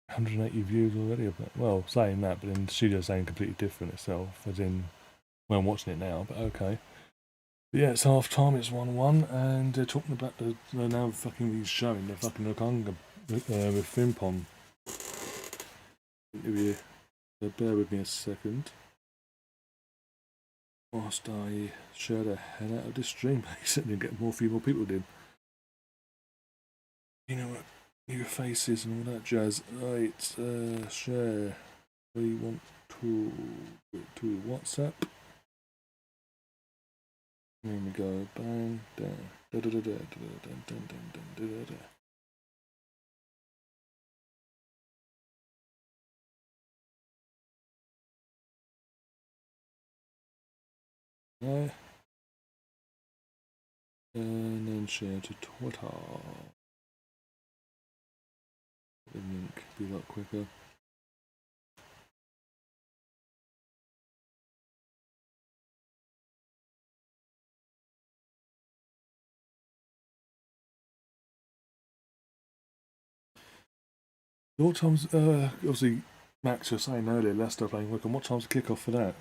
[SPEAKER 1] 180 views already. Well, saying that, but then the studio's saying completely different itself, as in when I'm watching it now. But okay. But yeah, it's half time. It's 1-1, and they're talking about they're now fucking showing the fucking Lukonga with Frimpong interview. So bear with me a second whilst I share the hell out of this stream. Basically, and get a few more people in. You know what? New faces and all that jazz. Right, share. We want to WhatsApp. There we go. Bang. There. There. And then share to Twitter. The link be a lot quicker. What time's, obviously, Max was saying earlier, Leicester playing Wickham. What time's the kick-off for that?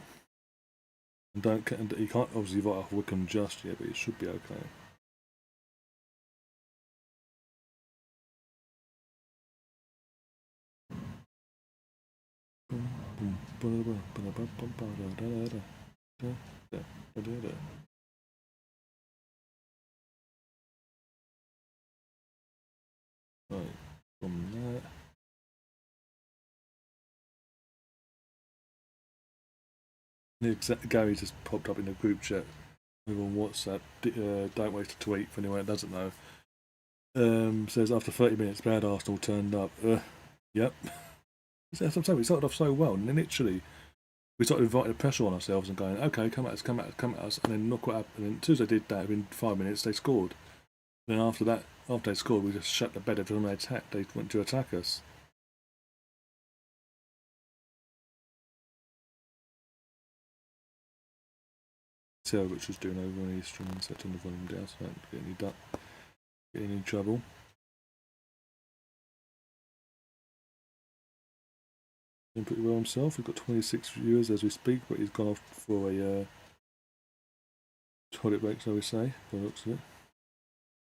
[SPEAKER 1] And you can't obviously write off Wickham just yet, but it should be okay. Right, from there. Gary just popped up in the group chat over on WhatsApp. Don't waste a tweet for anyone that doesn't know. Says after 30 minutes, bad Arsenal turned up. Yep. That's what I'm saying. We started off so well, and then literally we started inviting the pressure on ourselves and going, okay, come at us, come at us, come at us, and then look what happened. And then as soon as they did that, within 5 minutes, they scored. And then after that, after they scored, we just shut the bed every time they attacked. They went to attack us. See how Rich was doing over on his stream, setting the volume down so I don't get any trouble. Doing pretty well himself. We've got 26 viewers as we speak, but he's gone off for a toilet break, so we say, by the looks of it.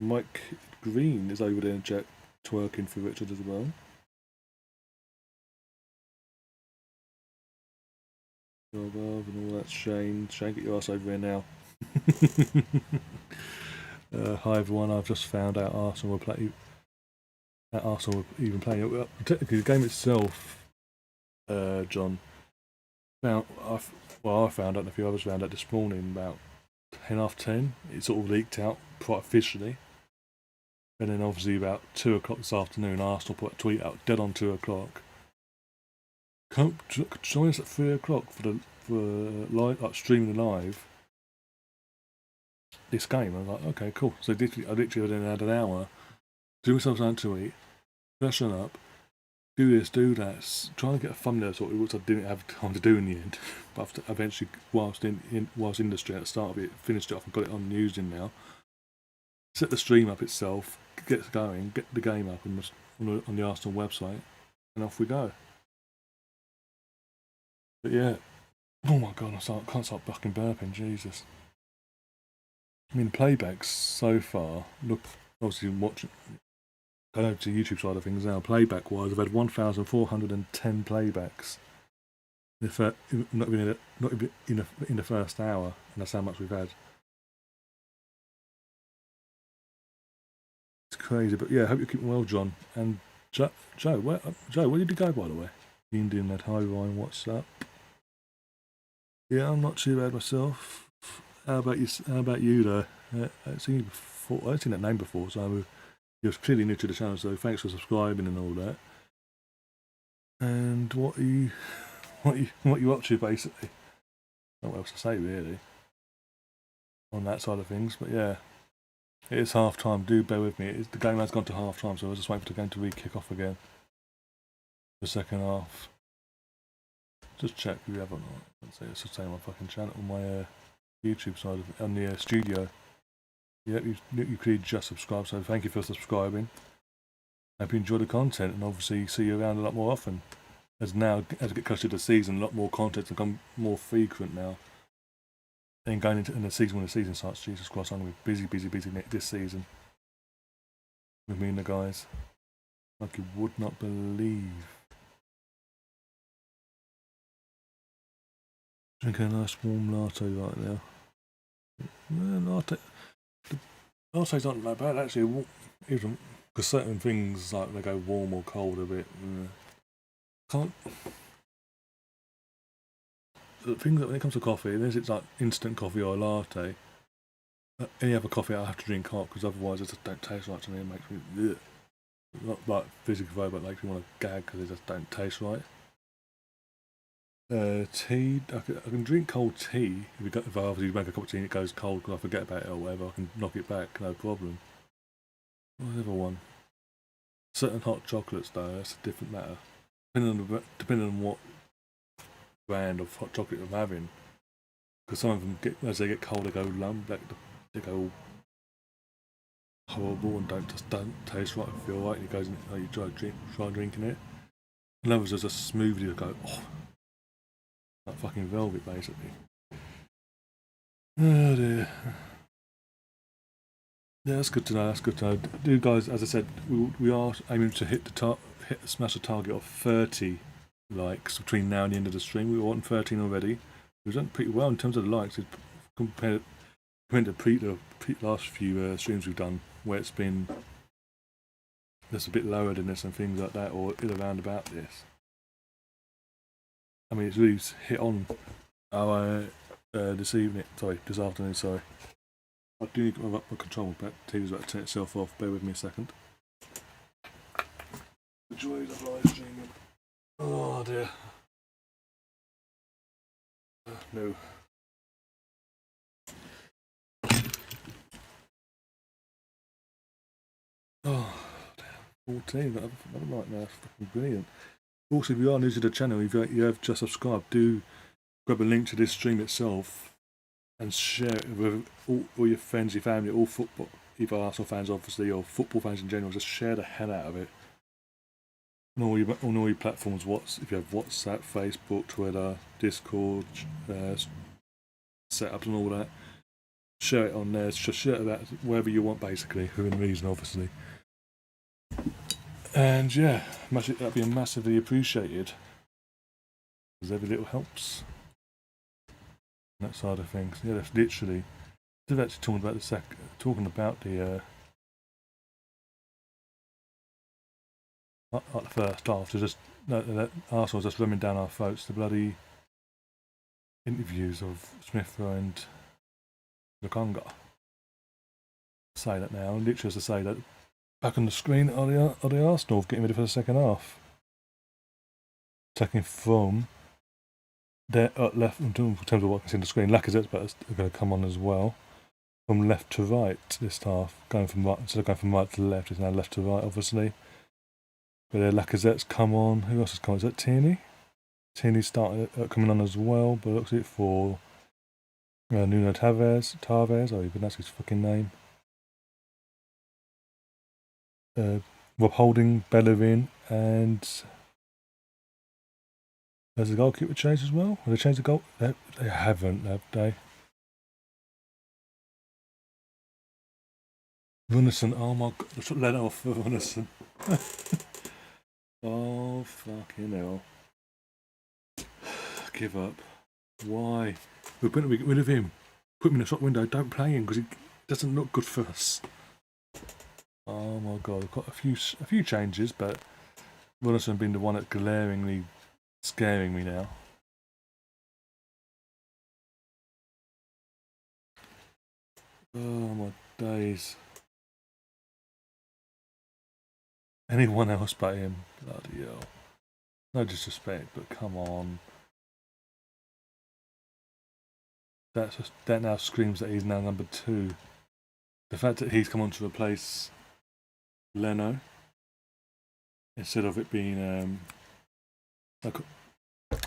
[SPEAKER 1] Mike Green is over there in chat, twerking for Richard as well. And all that. Shane, get your ass over here now. Hi everyone, I've just found out Arsenal were even playing it. Well, technically the game itself, John, I found out and a few others found out this morning about 10:10. It sort of leaked out quite officially. And then obviously about 2 o'clock this afternoon, Arsenal put a tweet out dead on 2 o'clock. Come join us at 3 o'clock for live, like streaming live this game. I was like, okay, cool. So I literally then had an hour, do myself something to eat, freshen up, do this, do that, trying to get a thumbnail sorted, which I didn't have time to do in the end. But eventually, whilst in the stream at the start of it, finished it off and got it on using now. Set the stream up itself, get going, get the game up on the Arsenal website, and off we go. But yeah, oh my god, I can't stop fucking burping, Jesus. I mean, playbacks so far, look, obviously watching, going over to the YouTube side of things now, playback wise, I've had 1,410 playbacks. Not even in the first hour, and that's how much we've had. It's crazy, but yeah, I hope you're keeping well, John. And Joe, where did you go, by the way? Indian that, hi Ryan, what's up? Yeah, I'm not too bad myself. How about you though? I've seen that name before, so you're clearly new to the channel, so thanks for subscribing and all that. And what are you up to, basically? Not what else to say, really, on that side of things. But yeah, it is half time. Do bear with me. The game has gone to half time, so I was just waiting for the game to re-kick off again. The second half. Just check if you have or not. Let's say it's the same on my fucking channel, on my YouTube side, on the studio. Yeah, you could just subscribe, so thank you for subscribing. Hope you enjoy the content, and obviously see you around a lot more often. As we get closer to the season, a lot more content's become more frequent now. And going into the season, when the season starts, Jesus Christ, I'm going to be busy this season. With me and the guys. Like you would not believe. Drinking a nice warm latte right now. Latte's not that bad actually, even because certain things like they go warm or cold a bit. Can't. The thing that when it comes to coffee, unless it's like instant coffee or a latte, any other coffee I have to drink hot because otherwise it just don't taste right to me. It makes me not like physically very, but makes me want to gag because it just don't taste right. Tea. I can drink cold tea if I obviously make a cup of tea and it goes cold because I forget about it or whatever. I can knock it back, no problem. Whatever one. Certain hot chocolates though, that's a different matter. Depending on what brand of hot chocolate I'm having, because some of them as they get cold, they go lump, they go horrible and don't taste right and feel right. And it goes, you try drinking it. and others are just smoothly go, oh, like fucking velvet, basically. Oh dear. Yeah, that's good to know. That's good to know. Do guys, as I said, we are aiming to smash a target of 30 likes between now and the end of the stream. We were on 13 already. We've done pretty well in terms of the likes compared to the last few streams we've done, where it's been just a bit lower than this and things like that, or around about this. I mean, it's really hit on our this afternoon. Sorry, I do need to move up my control, but TV's about to turn itself off. Bear with me a second. The joys of live streaming. Oh dear. No. Oh, damn. 14. Another nightmare. That's fucking brilliant. Also, if you are new to the channel, if you have just subscribed, do grab a link to this stream itself and share it with all your friends, your family, all football, either Arsenal fans, obviously, or football fans in general. Just share the hell out of it. On all your platforms, if you have WhatsApp, Facebook, Twitter, Discord, setups and all that, share it on there. Just share it about wherever you want, basically, within reason, obviously. And yeah, that'd be massively appreciated, because every little helps. That side of things. Yeah, that's literally. They're actually talking about the like the first half. To just that Arsenal just running down our throats. The bloody interviews of Smith and Lukonga. Say that now. Literally, as to say that back on the screen are the Arsenal getting ready for the second half. Attacking from their left, in terms of what I can see on the screen, Lacazette's going to come on as well. From left to right this half, going from right, instead of going from right to left, it's now left to right, obviously. But Lacazette's come on. Who else has come on? Is that Tierney? Tierney's started coming on as well, but looks like for Nuno Tavares. Oh, even that's his fucking name. Rob Holding, Bellerin, and there's a goalkeeper change as well. Have they changed the goal? They haven't, have they? Runnison, oh my god, let's let off for Runnison. Oh fucking hell. Give up. Why? We're going to get rid of him. Put him in the shop window, don't play him because he doesn't look good for us. Oh my god, we've got a few changes, but Runnison being the one that's glaringly scaring me now. Oh my days. Anyone else but him? Bloody hell. No disrespect, but come on. That now screams that he's now number 2. The fact that he's come on to replace Leno instead of it being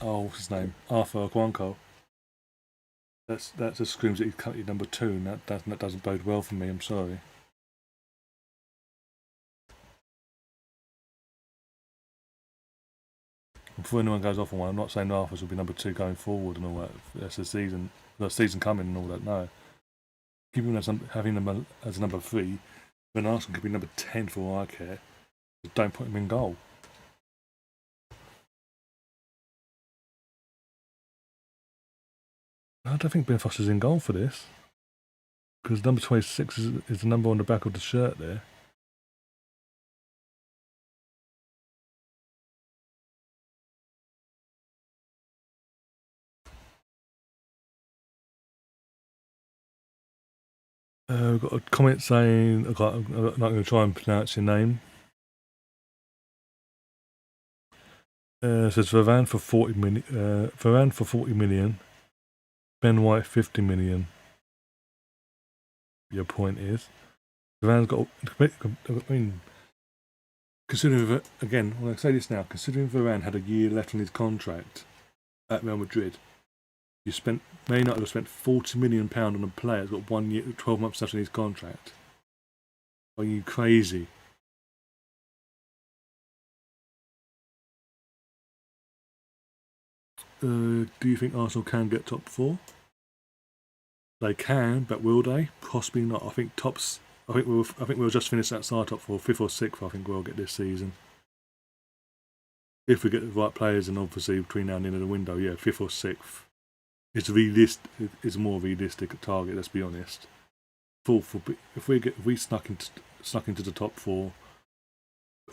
[SPEAKER 1] what's his name? Arthur Okwanko. That just screams that he's currently number 2, and that doesn't bode well for me, I'm sorry. Before anyone goes off on one, I'm not saying Arthur's will be number 2 going forward and all that. That's the season coming and all that. No, keeping him having him as number 3, then Arsenal could be number 10 for all I care. Just don't put him in goal. I don't think Ben Foster's in goal for this, because number 26 is the number on the back of the shirt there. We've got a comment saying, I'm not going to try and pronounce your name. It says Varane for 40 million. Varane for 40 million. Ben White 50 million. Your point is, Varane's got. I mean, considering again, when I say this now, considering Varane had a year left on his contract at Real Madrid, may not have spent £40 million on a player that's got 1 year, 12 months left on his contract. Are you crazy? Do you think Arsenal can get top 4? They can, but will they? Possibly not. I think we'll just finish outside top 4, 5th or 6th. I think we'll get this season. If we get the right players, and obviously between now and the end of the window, 5th or 6th. It's a more realistic target. Let's be honest. If we snuck into the top 4,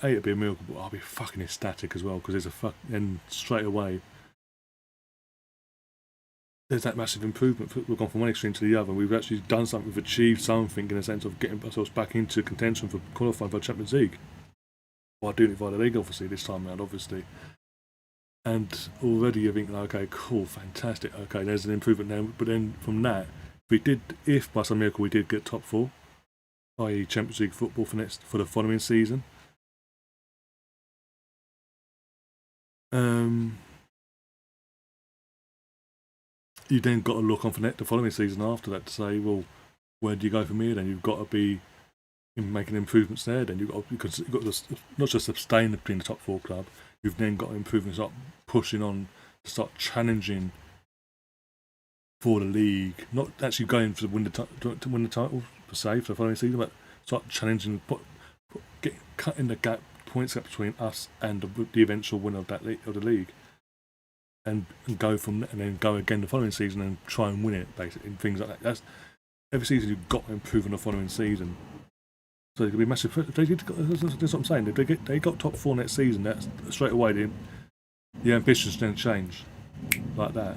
[SPEAKER 1] it'd be a miracle. But I'll be fucking ecstatic as well, because and straight away there's that massive improvement. We've gone from one extreme to the other. We've actually done something. We've achieved something in a sense of getting ourselves back into contention for qualifying for the Champions League. Well, doing it via the league, obviously this time around, obviously. And already you think, okay, cool, fantastic. Okay, there's an improvement now. But then from that, if by some miracle we did get top 4, i.e. Champions League football for the following season, you then got to look on for the following season after that to say, well, where do you go from here? Then you've got to be making improvements there. Then you've got to not just sustain being the top 4 club. You've then got to improve and start pushing on to start challenging for the league. Not actually going to win the title per se for the following season, but start challenging, cutting the points gap between us and the eventual winner of the league. And go from there, and then go again the following season and try and win it, basically, and things like that. That's every season you've got to improve on the following season. So it could be massive. That's what I'm saying. If they got top 4 next season, that's straight away the ambitions then change like that.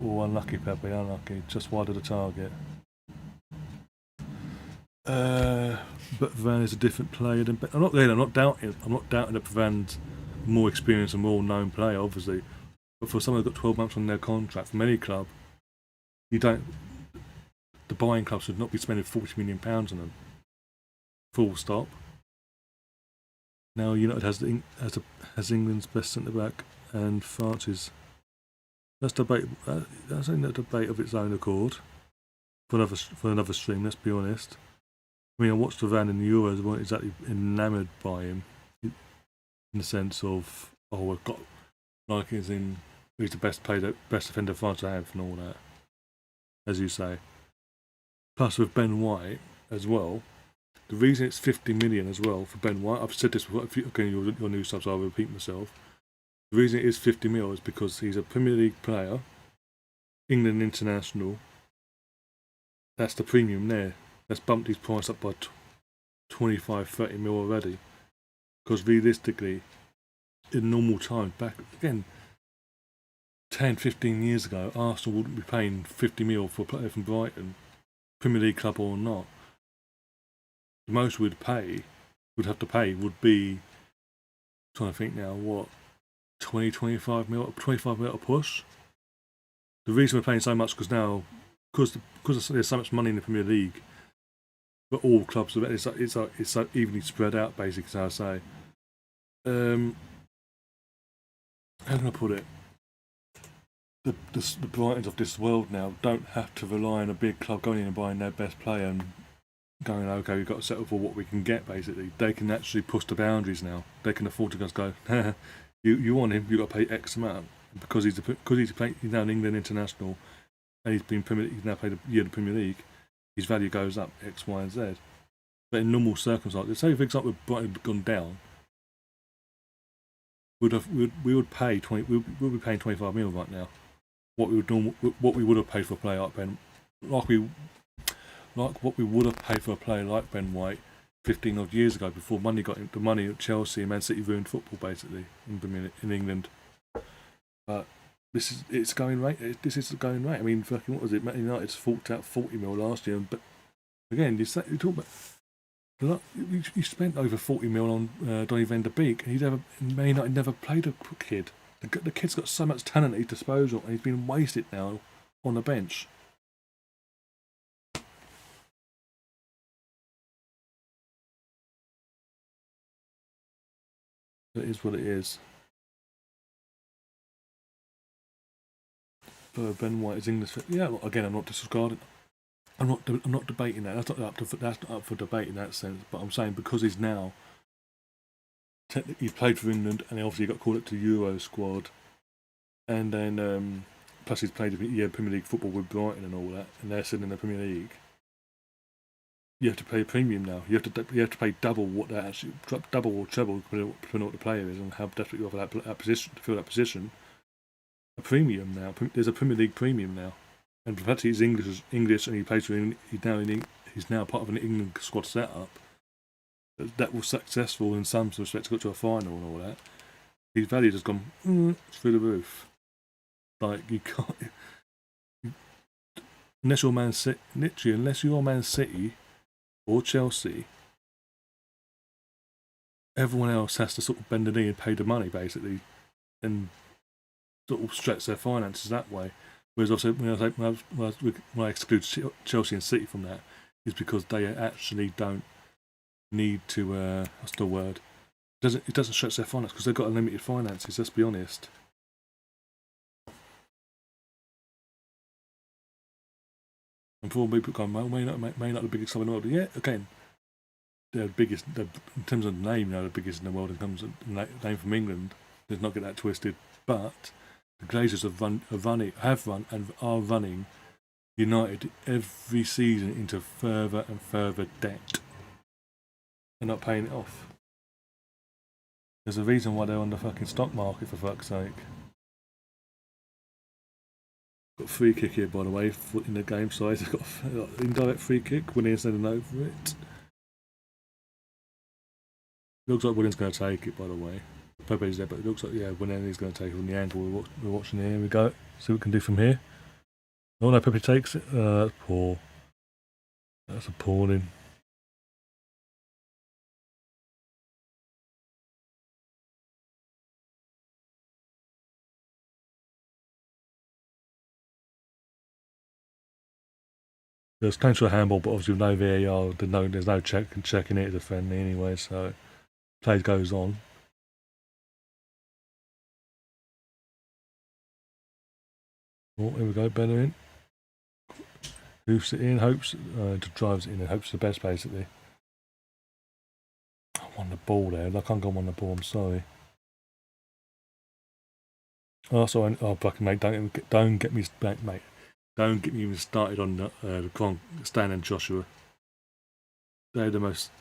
[SPEAKER 1] Unlucky, Pepe, unlucky. Just wide of the target. But Varane is a different player than. I'm not doubting that Varane's more experienced and more known player, obviously. But for someone who's got 12 months on their contract from any club, the buying club should not be spending £40 million on them. Full stop. Now United has England's best centre back and France's. That's only a debate of its own accord. For another stream, let's be honest. I mean, I watched Varane in the Euros. I wasn't exactly enamoured by him, in the sense of, we've got he's the best defender France to have and all that, as you say. Plus with Ben White as well, the reason it's 50 million as well for Ben White, I've said this before, your new subs, I'll repeat myself. The reason it is 50 mil is because he's a Premier League player, England international. That's the premium there. That's bumped his price up by 25-30 mil already. Because realistically, in normal times, back again, 10-15 years ago, Arsenal wouldn't be paying 50 mil for a player from Brighton, Premier League club or not. The most would have to pay would be, I'm trying to think now, what, 25 mil a push. The reason we're paying so much because there's so much money in the Premier League, but all clubs it's so evenly spread out, basically. So I say, how can I put it? The Brightons of this world now don't have to rely on a big club going in and buying their best player and going, okay, we've got to settle for what we can get. Basically, they can actually push the boundaries now. They can afford to just go. You want him? You've got to pay X amount because he's now an England international, and he's now played a year in the Premier League. His value goes up X, Y, and Z. But in normal circumstances, say for example, Brighton had gone down, we would pay we'll be paying 25 mil right now. What we would have paid for a player like Ben, what we would have paid for a player like Ben White 15 odd years ago, before money got into money at Chelsea and Man City ruined football basically in England. But this is the going rate. I mean, fucking what was it? Man United's forked out 40 mil last year, but again, you talk about you spent over 40 mil on Donny van der Beek, and Man United never played a kid. The kid's got so much talent at his disposal, and he's been wasted now on the bench. It is what it is. But Ben White is English. Yeah, again, I'm not disregarding. I'm not debating that. That's not up for debate in that sense. But I'm saying because he's now he played for England, and obviously he got called up to Euro squad, and then plus he's played Premier League football with Brighton and all that, and they're sitting in the Premier League. You have to pay a premium now. You have to pay double what they actually double or treble depending on what the player is and how desperate you are for that position to fill that position. A premium now. There's a Premier League premium now, and the fact he's English and he plays for he's now part of an England squad setup that was successful in some respects, got to a final and all that. His value has gone through the roof. Like you can't, unless you're Man City or Chelsea, everyone else has to sort of bend the knee and pay the money basically, and sort of stretch their finances that way. Whereas also when I exclude Chelsea and City from that, is because they actually don't need to. What's the word? It doesn't stretch their finances because they've got unlimited finances. Let's be honest. And for people going, may not the biggest club in the world. Yeah, again, they're the biggest in terms of name. They're the biggest in the world in terms of name from England. Let's not get that twisted. But the Glazers have run and are running United every season into further and further debt. They're not paying it off. There's a reason why they're on the fucking stock market, for fuck's sake. Got a free kick here, by the way, in the game side. They've got an indirect free kick. Williams sending over it. Looks like Williams going to take it, by the way. Pepe's there, but it looks like, yeah, Williams is going to take it from the angle we're watching here. Here we go. See what we can do from here. Oh no, Pepe takes it. That's poor. That's appalling. There's claims for a handball, but obviously with no VAR, there's no checking it as a friendly anyway, so play goes on. Oh, here we go, Bellerin. Hoofs it in, drives it in and hopes for the best, basically. I won the ball there. I can't go on the ball, I'm sorry. Oh, sorry. Oh, fucking mate, don't get me back, mate. Don't get me even started on the Stan and Joshua. They're the most.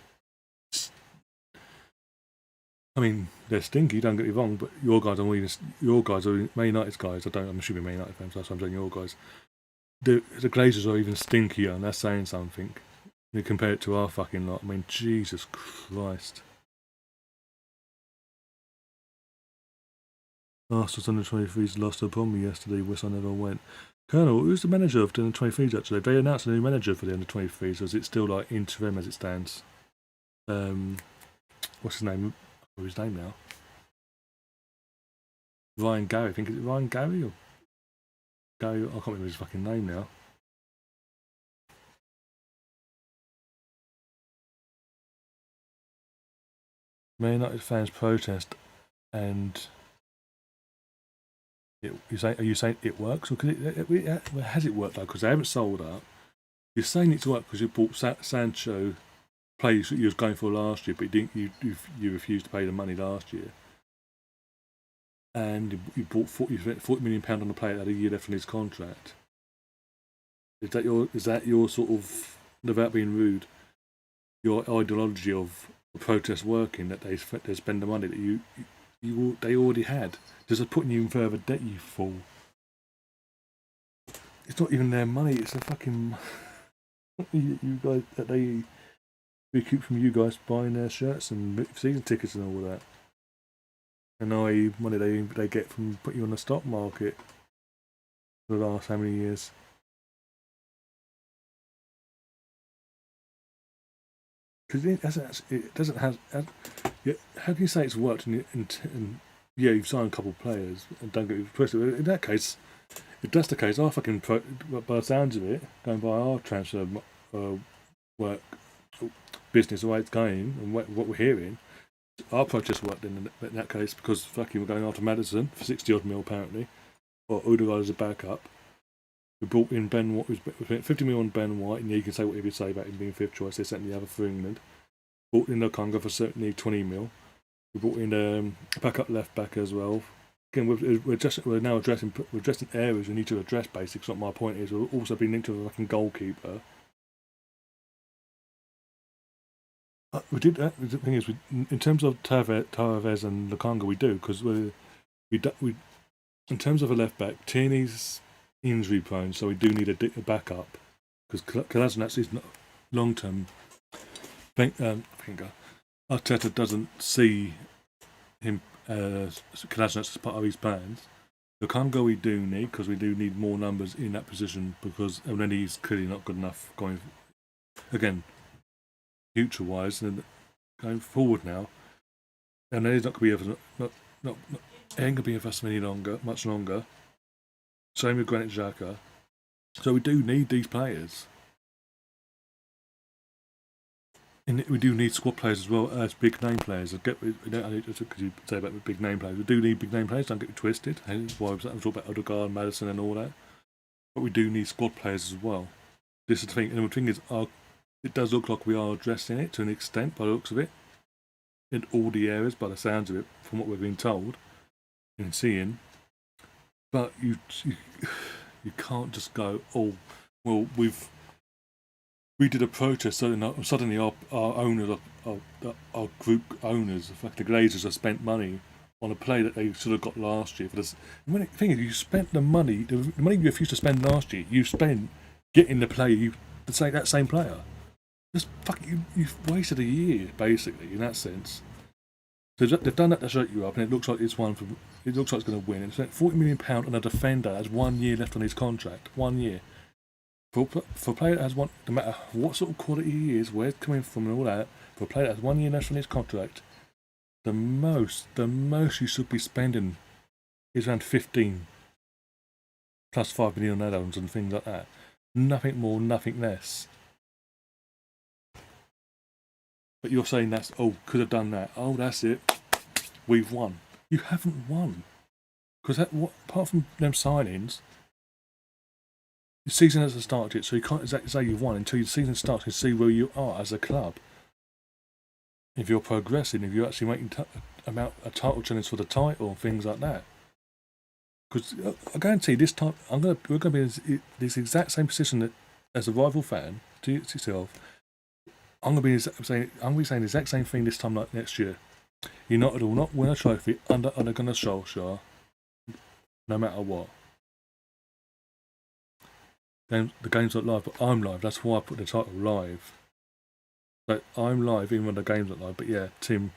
[SPEAKER 1] I mean, they're stinky. Don't get me wrong, but your guys are Man United guys. I'm assuming Man United fans. That's why I'm saying your guys. The Glazers are even stinkier, and that's saying something. You compare it to our fucking lot. I mean, Jesus Christ. Arsenal's under 23s lost to Bromley yesterday. Wish I never went. Colonel, who's the manager of the under 23s actually? Have they announced a new manager for the under 23s, or is it still like interim as it stands? What's his name? What's his name now? Ryan Gary. I think, is it Ryan Gary or Gary? I can't remember his fucking name now. Man United fans protest, and are you saying it works, or has it worked though? Because they haven't sold up. You're saying it's worked because you bought Sancho, plays that you was going for last year, but you refused to pay the money last year, and you bought £40 million on the player that had a year left on his contract. Is that your sort of, without being rude, your ideology of the protest working, that they spend the money that they already had, just putting you in further debt, you fool. It's not even their money, it's the fucking you guys that they recoup from you guys buying their shirts and season tickets and all that. And money they get from putting you on the stock market for the last how many years. Because it doesn't have. How can you say it's worked? And yeah, you've signed a couple of players and don't get impressed. In that case, if that's the case, our fucking by the sounds of it, going by our transfer work business, the way it's going and what we're hearing, our protest worked in that case, because fucking we're going after Madison for 60 odd mil apparently, or Odegaard as a backup. We brought in Ben White. We spent 50 mil on Ben White, and you can say whatever you say about him being fifth choice. They sent the other for England. Brought in Lokonga for certainly 20 mil. We brought in a backup left back as well. Again, we're now addressing areas we need to address. Basically, what my point is, we've also been linked to a fucking goalkeeper. We did. The thing is, in terms of Tavares and Lukonga, we do because we in terms of a left back, Tierney's injury prone, so we do need a backup because Kolasinac is not long term. Arteta doesn't see him Kolasinac as part of his plans. Lukonga we do need because we do need more numbers in that position because then he's clearly not good enough going again. Future wise and going forward now, and he's not going to be not ain't going to be with us much longer. Same with Granit Xhaka. So we do need these players, and we do need squad players as well as big name players. Because you say about the big name players, we do need big name players. Don't get me twisted. That's why I'm talking about Odegaard, Maddison, and all that. But we do need squad players as well. This is the thing, and the thing is, it does look like we are addressing it to an extent by the looks of it, in all the areas, by the sounds of it, from what we've been told and seeing. But you can't just go, oh, well, we did a protest, so suddenly our owners, our group owners, in fact, the Glazers, have spent money on a play that they should have got last year. For this, the thing is, you spent the money you refused to spend last year. You spent getting the player, that same player. Just you've wasted a year basically in that sense. So they've done that to shut you up, and it looks like it looks like it's going to win. It's spent £40 million on a defender that has 1 year left on his contract. 1 year for a player that has one, no matter what sort of quality he is, where it's coming from, and all that. For a player that has 1 year left on his contract, the most you should be spending is around 15 plus 5 million on add-ons and things like that. Nothing more, nothing less. But you're saying could have done that. Oh, that's it. We've won. You haven't won. Because apart from them signings, the season hasn't started yet, so you can't exactly say you've won until the season starts and see where you are as a club. If you're progressing, if you're actually making a title challenge for the title and things like that. Because I guarantee this time we're going to be in this exact same position as a rival fan to yourself. I'm going to be saying the exact same thing this time like next year. United will not win a trophy under Gunnar Solskjaer, no matter what. The game's not live, but I'm live. That's why I put the title live. So I'm live even when the game's not live. But yeah, Tim,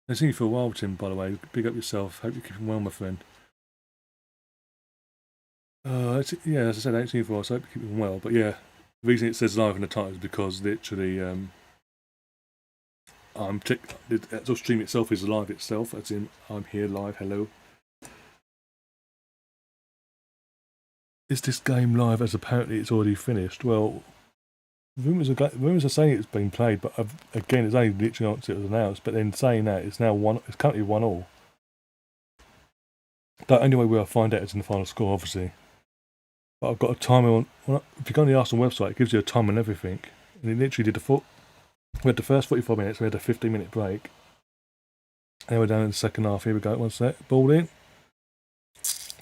[SPEAKER 1] I've seen you for a while, Tim. By the way, big up yourself. Hope you're keeping well, my friend. As I said, I ain't seen you for a while, so I hope you're keeping well. But yeah. The reason it says live in the title is because literally the stream itself is live itself, as in I'm here live, hello. Is this game live as apparently it's already finished? Well, rumours are saying it's been played, but again, it's only literally once it was announced, but then saying that it's currently 1-1. The only way we'll find out is in the final score, obviously. But I've got a timer on. If you go on the Arsenal website, it gives you a time and everything. And it literally did we had the first 45 minutes, we had a 15-minute break. And we're down in the second half. Here we go. One sec. Ball in.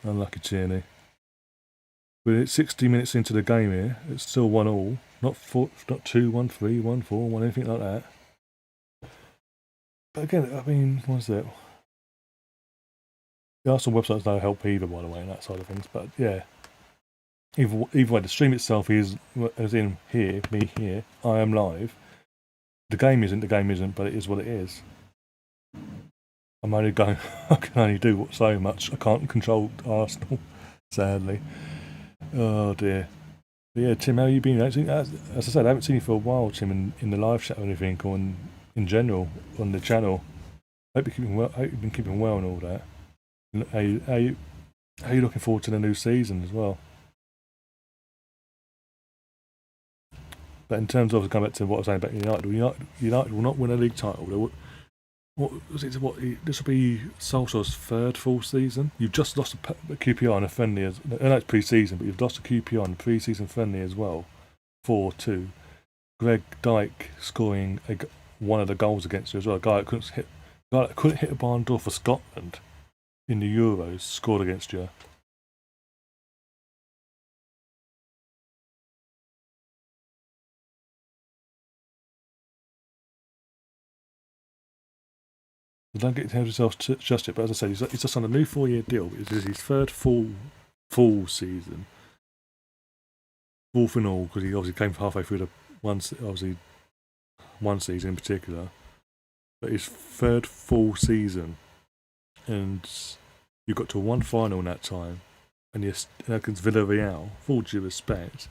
[SPEAKER 1] Unlucky Tierney. We're 60 minutes into the game here. It's still 1-1. Not 2, 1, 3, 1, 4, 1, anything like that. But again, I mean, what's that? The Arsenal website's no help either, by the way, in that side of things. But yeah. Either way, the stream itself is, as in here, me here, I am live. The game isn't, but it is what it is. I'm only going, I can only do so much. I can't control Arsenal, sadly. Oh dear. But yeah, Tim, how you been? As I said, I haven't seen you for a while, Tim, in the live chat or anything, or in general, on the channel. Hope you've been keeping well and all that. And how you looking forward to the new season as well? But in terms of going back to what I was saying about United will not win a league title. This will be Solskjaer's third full season. You've just lost a QPR in a friendly. I know it's pre-season, but you've lost a QPR in a pre-season friendly as well. 4-2. Greg Dyke scoring one of the goals against you as well. A guy that couldn't hit The guy that couldn't hit a barn door for Scotland in the Euros scored against you. So don't get himself just yet, but as I said, he's just on a new 4-year deal. This is his third full season. Fourth in all, because he obviously came halfway through the one season in particular. But his third full season, and you got to one final in that time, and you're against Villarreal, full due respect,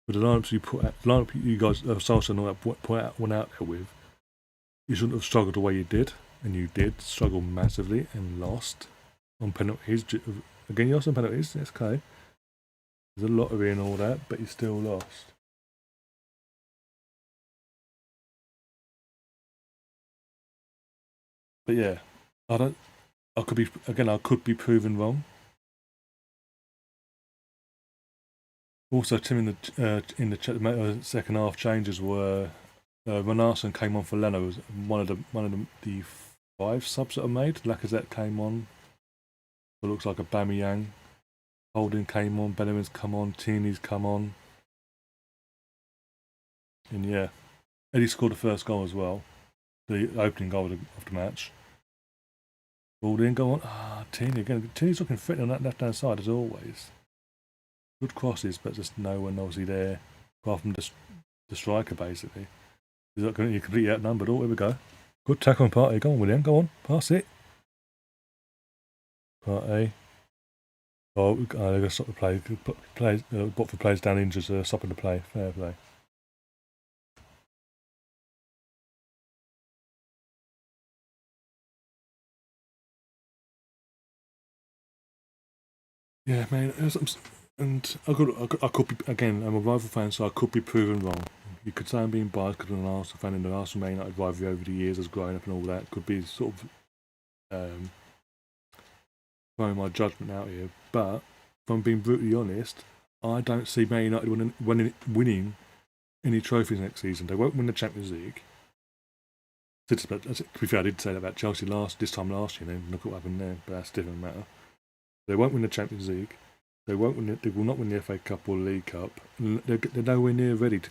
[SPEAKER 1] but the lineups you guys, Salsa and all that, put out there with, you shouldn't have struggled the way you did, and you did struggle massively and lost on penalties. Again, you lost on penalties, that's okay. There's a lottery and all that, but you still lost. But yeah, I could be proven wrong. Also, Tim, in the second half changes were Renarson came on for Leno. Was one of the 5 subs that are made. Lacazette came on. It looks like a Bamiyang. Holding came on. Bellerin's come on. Tierney's come on. And yeah, Eddie scored the first goal as well. The opening goal of the match. Ball in, go on. Tierney again. Tierney's looking fit on that left-hand side as always. Good crosses, but just no one obviously there, apart from the striker basically. He's not going to be completely outnumbered. Oh, here we go. Good tackle on Partey. Go on, William. Go on. Pass it. Partey. Oh, they're going to stop the play. Watford plays down injured, stopping the play. Fair play. Yeah, man. And I could be, again, I'm a rival fan, so I could be proven wrong. You could say I'm being biased because I'm an Arsenal fan, and the Arsenal Man United rivalry over the years has grown up and all that. Could be sort of throwing my judgment out here. But if I'm being brutally honest, I don't see Man United winning any trophies next season. They won't win the Champions League. To be fair, I did say that about Chelsea this time last year. Then look what happened there, but that's a different matter. They won't win the Champions League. They won't win. They will not win the FA Cup or the League Cup. They're nowhere near ready to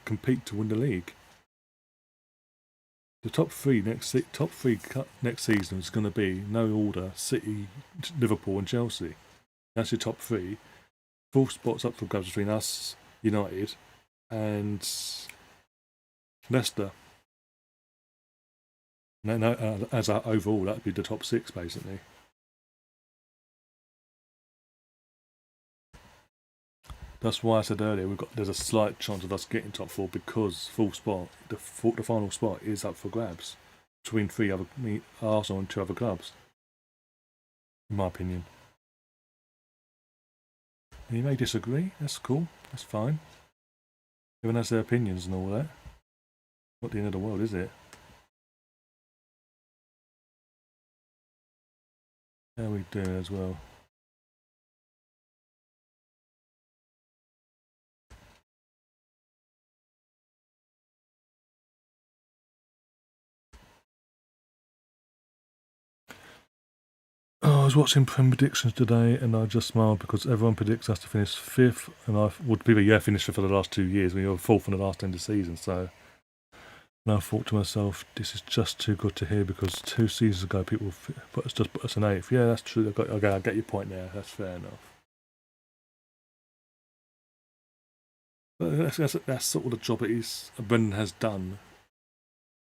[SPEAKER 1] compete to win the league. The top three next season is going to be no order: City, Liverpool, and Chelsea. That's your top 3. 4 spots up for grabs between us, United, and Leicester. As our overall, that'd be the top 6 basically. That's why I said earlier there's a slight chance of us getting top 4 because the final spot is up for grabs between Arsenal and 2 other clubs, in my opinion. And you may disagree. That's cool. That's fine. Everyone has their opinions and all that. Not the end of the world, is it? How are we doing as well? I was watching predictions today and I just smiled because everyone predicts us to finish 5th, and finished 5th for the last 2 years. We were 4th in the last end of the season, so. And I thought to myself, this is just too good to hear because 2 seasons ago people put us in 8th. Yeah, that's true. I get your point there. That's fair enough. But that's sort of the job Brendan has done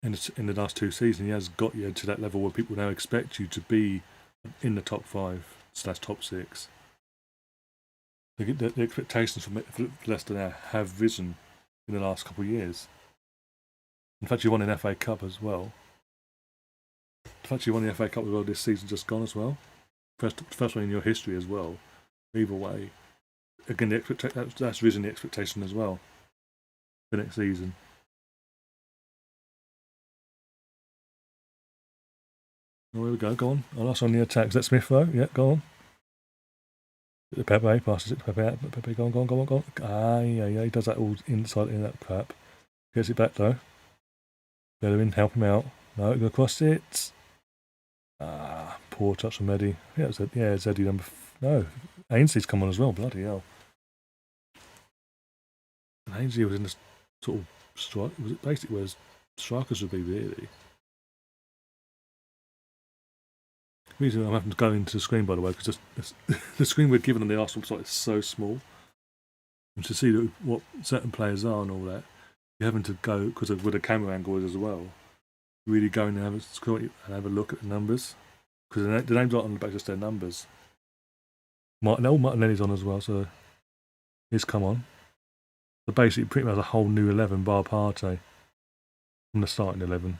[SPEAKER 1] in the last 2 seasons. He has got you to that level where people now expect you to be in the top 5/top 6. The expectations for Leicester now have risen in the last couple of years. In fact, you won an FA Cup as well. In fact, you won the FA Cup as well this season just gone as well. First one in your history as well. Either way, again, that's risen the expectation as well for next season. Oh, here we go. Go on. Oh, that's on the attack. Is that Smith though? Yeah, go on. Pepe passes it to Pepe. Pepe, go on. Yeah. He does that all inside in that crap. Gets it back though. Bellerin, help him out. No, going across it. Poor touch from Eddie. Yeah, it's Eddie number. No, Ainsley's come on as well. Bloody hell. And Ainsley was in the sort of strike. Was it basically where strikers would be really? The reason I'm having to go into the screen, by the way, because the screen we're given on the Arsenal site is so small. And to see what certain players are and all that, you're having to go, because of where the camera angle is as well, really go in and have a look at the numbers. Because the names aren't on the back, just their numbers. Martinelli's on as well, so he's come on. So basically, pretty much a whole new 11 bar Partey from the starting 11.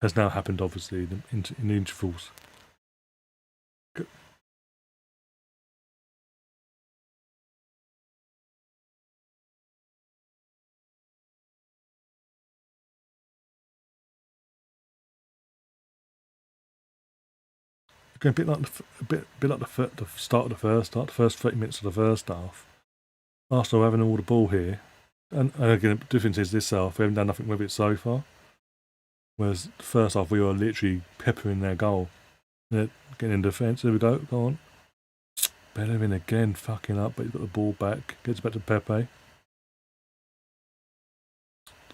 [SPEAKER 1] Has now happened, obviously, in the intervals. Again, a bit like the start of the first 30 minutes of the first half. Arsenal having all the ball here, and again, the difference is this half we haven't done nothing with it so far. Whereas the first half we were literally peppering their goal. Getting in defence. There we go. Go on. Bellerin again, fucking up, but he's got the ball back. Gets back to Pepe.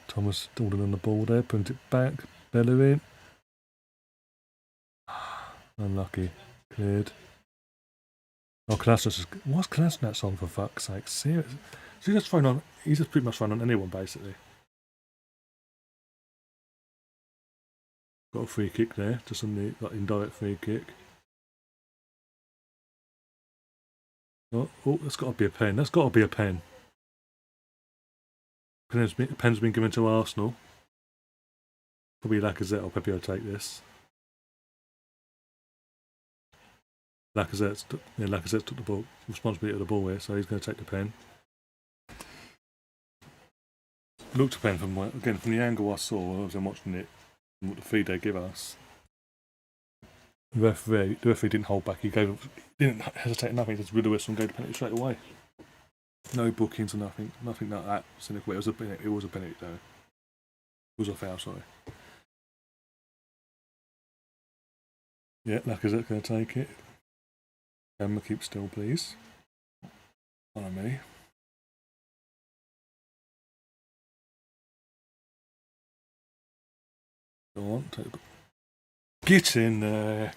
[SPEAKER 1] Thomas holding on the ball there, putting it back. Bellerin. Unlucky. Cleared. Oh, Kolasinac. What's Kolasinac on, for fuck's sake? Seriously? He's just pretty much thrown on anyone, basically. Got a free kick there, just on the indirect free kick. Oh, that's got to be a pen. That's got to be a pen. Pen's been given to Arsenal. Probably Lacazette or Pepe will take this. Lacazette took the ball, responsibility of the ball here, so he's going to take the pen. Looked a pen from the angle I saw when I was watching it, and what the feed they give us. The referee didn't hold back. He didn't hesitate nothing. Just blew the whistle and gave the penalty straight away. No bookings or nothing like that. Cynical. It was a penalty though. It was a foul, sorry. Yeah, Lacazette going to take it. Emma, keep still, please. Follow me. Go on, get in there.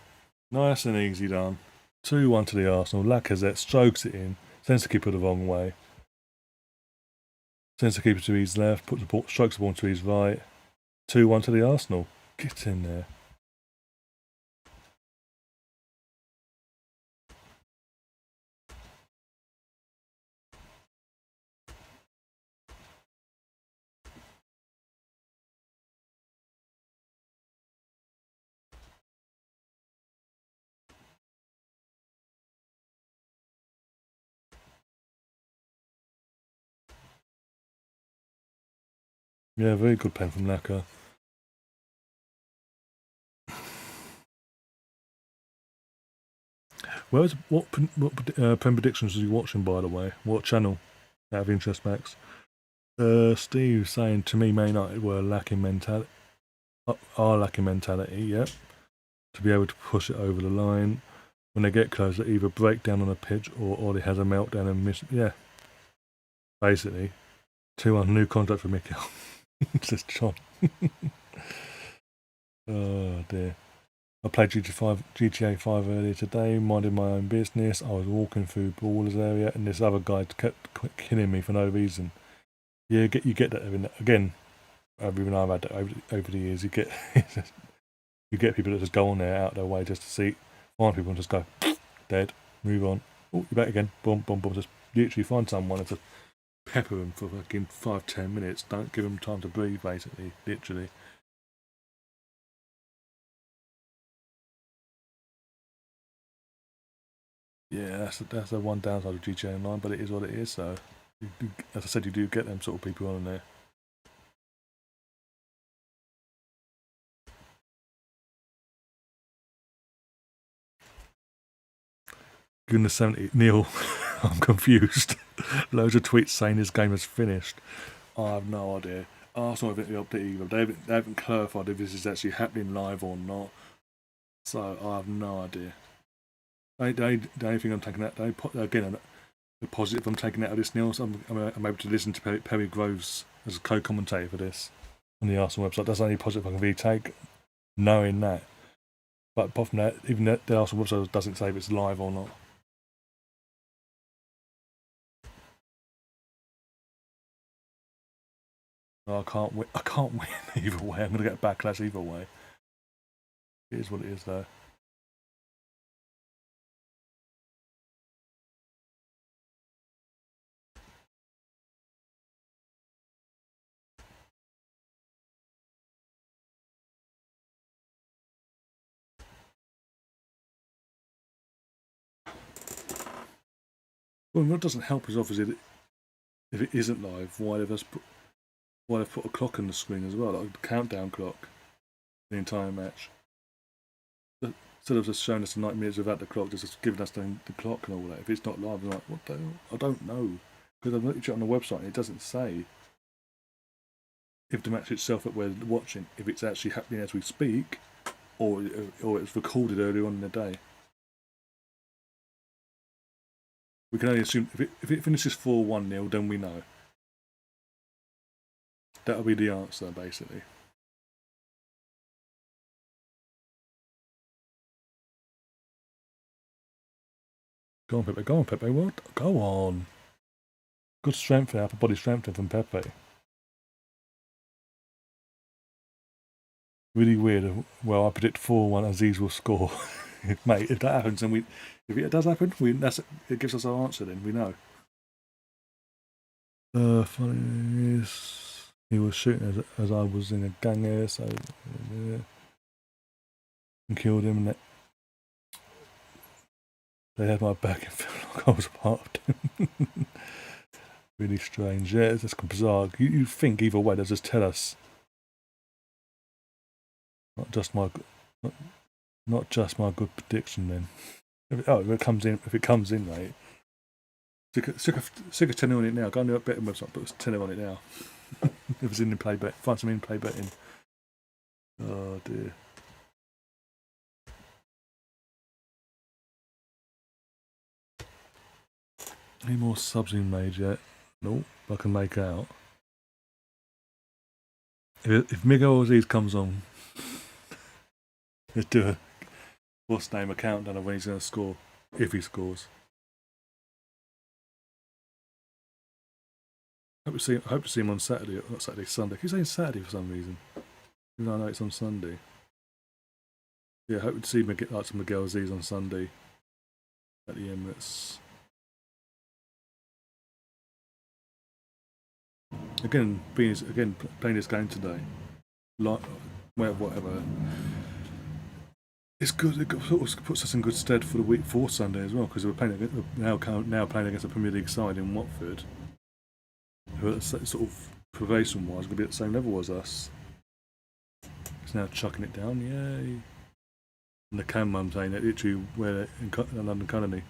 [SPEAKER 1] Nice and easy done. 2-1 to the Arsenal. Lacazette strokes it in. Sends the keeper the wrong way. Sends the keeper to his left. Strokes the ball to his right. 2-1 to the Arsenal. Get in there. Yeah, very good pen from Laka. What pen predictions are you watching, by the way? What channel? Out of interest, Max. Steve saying to me, Man United were lacking mentality. Are lacking mentality, yeah. To be able to push it over the line. When they get close, they either break down on the pitch or Ollie has a meltdown and miss. Yeah. Basically. 2-1 new contract for Mikel. Says John. Oh dear. I played GTA 5 earlier today, minding my own business. I was walking through Ballers area and this other guy kept killing me for no reason. Yeah, you get that again. Even I've had that over the years. You get people that just go on there out of their way just to find people and just go dead, move on. Oh, you're back again. Boom, boom, boom. Just literally find someone and just pepper them for fucking 5-10 minutes. Don't give them time to breathe, basically, literally. Yeah, that's the one downside of GTA Online, but it is what it is. So, as I said, you do get them sort of people on there. Goodness 70, Neil, I'm confused. Loads of tweets saying this game is finished. I have no idea. Arsenal haven't updated either. They haven't clarified if this is actually happening live or not. So I have no idea. The only thing I'm taking out, again, the positive I'm taking out of this now, so I'm able to listen to Perry Groves as a co-commentator for this on the Arsenal website. That's the only positive I can really take, knowing that. But apart from that, even the Arsenal website doesn't say if it's live or not. I can't win. I can't win either way. I'm going to get backlash either way. It is what it is, though. Well, what doesn't help is obviously that if it isn't live, why they've put a clock on the screen as well, like a countdown clock, the entire match. Instead of just showing us the 90 minutes without the clock, just giving us the clock and all that. If it's not live, I'm like, what the hell? I don't know. Because I've looked at it on the website and it doesn't say if the match itself that we're watching, if it's actually happening as we speak, or it's recorded earlier on in the day. We can only assume if it finishes 4-1-0, then we know. That'll be the answer, basically. Go on, Pepe. Go on, Pepe. What? Go on. Good strength there, upper body strength from Pepe. Really weird. Well, I predict 4-1 Aziz will score. Mate, if that happens, then if it does happen, it gives us our answer then, we know. Funny is, he was shooting as I was in a gang here, so and killed him, and they had my back and felt like I was a part of them. Really strange. Yeah, it's just bizarre. You think either way, they'll just tell us. Not just my good prediction then. If it comes in, mate. Stick a tenner on it now. Go on the betting website, put a tenner on it now. If it's in play bet, find some in play betting. Oh dear. Any more subs been made yet? Nope, I can make out. If Miguel Aziz comes on, let's do a countdown of when he's going to score, if he scores. I hope to see him on Saturday, not Saturday, Sunday. I keep saying Saturday for some reason. Even though I know it's on Sunday. Yeah, I hope to see Miguel Aziz on Sunday at the Emirates. Again, playing this game today, whatever. It's good. It puts us in good stead for the week for Sunday as well, because we're now playing against a Premier League side in Watford, who are sort of probation-wise going to be at the same level as us. It's now chucking it down, yay! And the cam I'm saying that literally where in London Colony,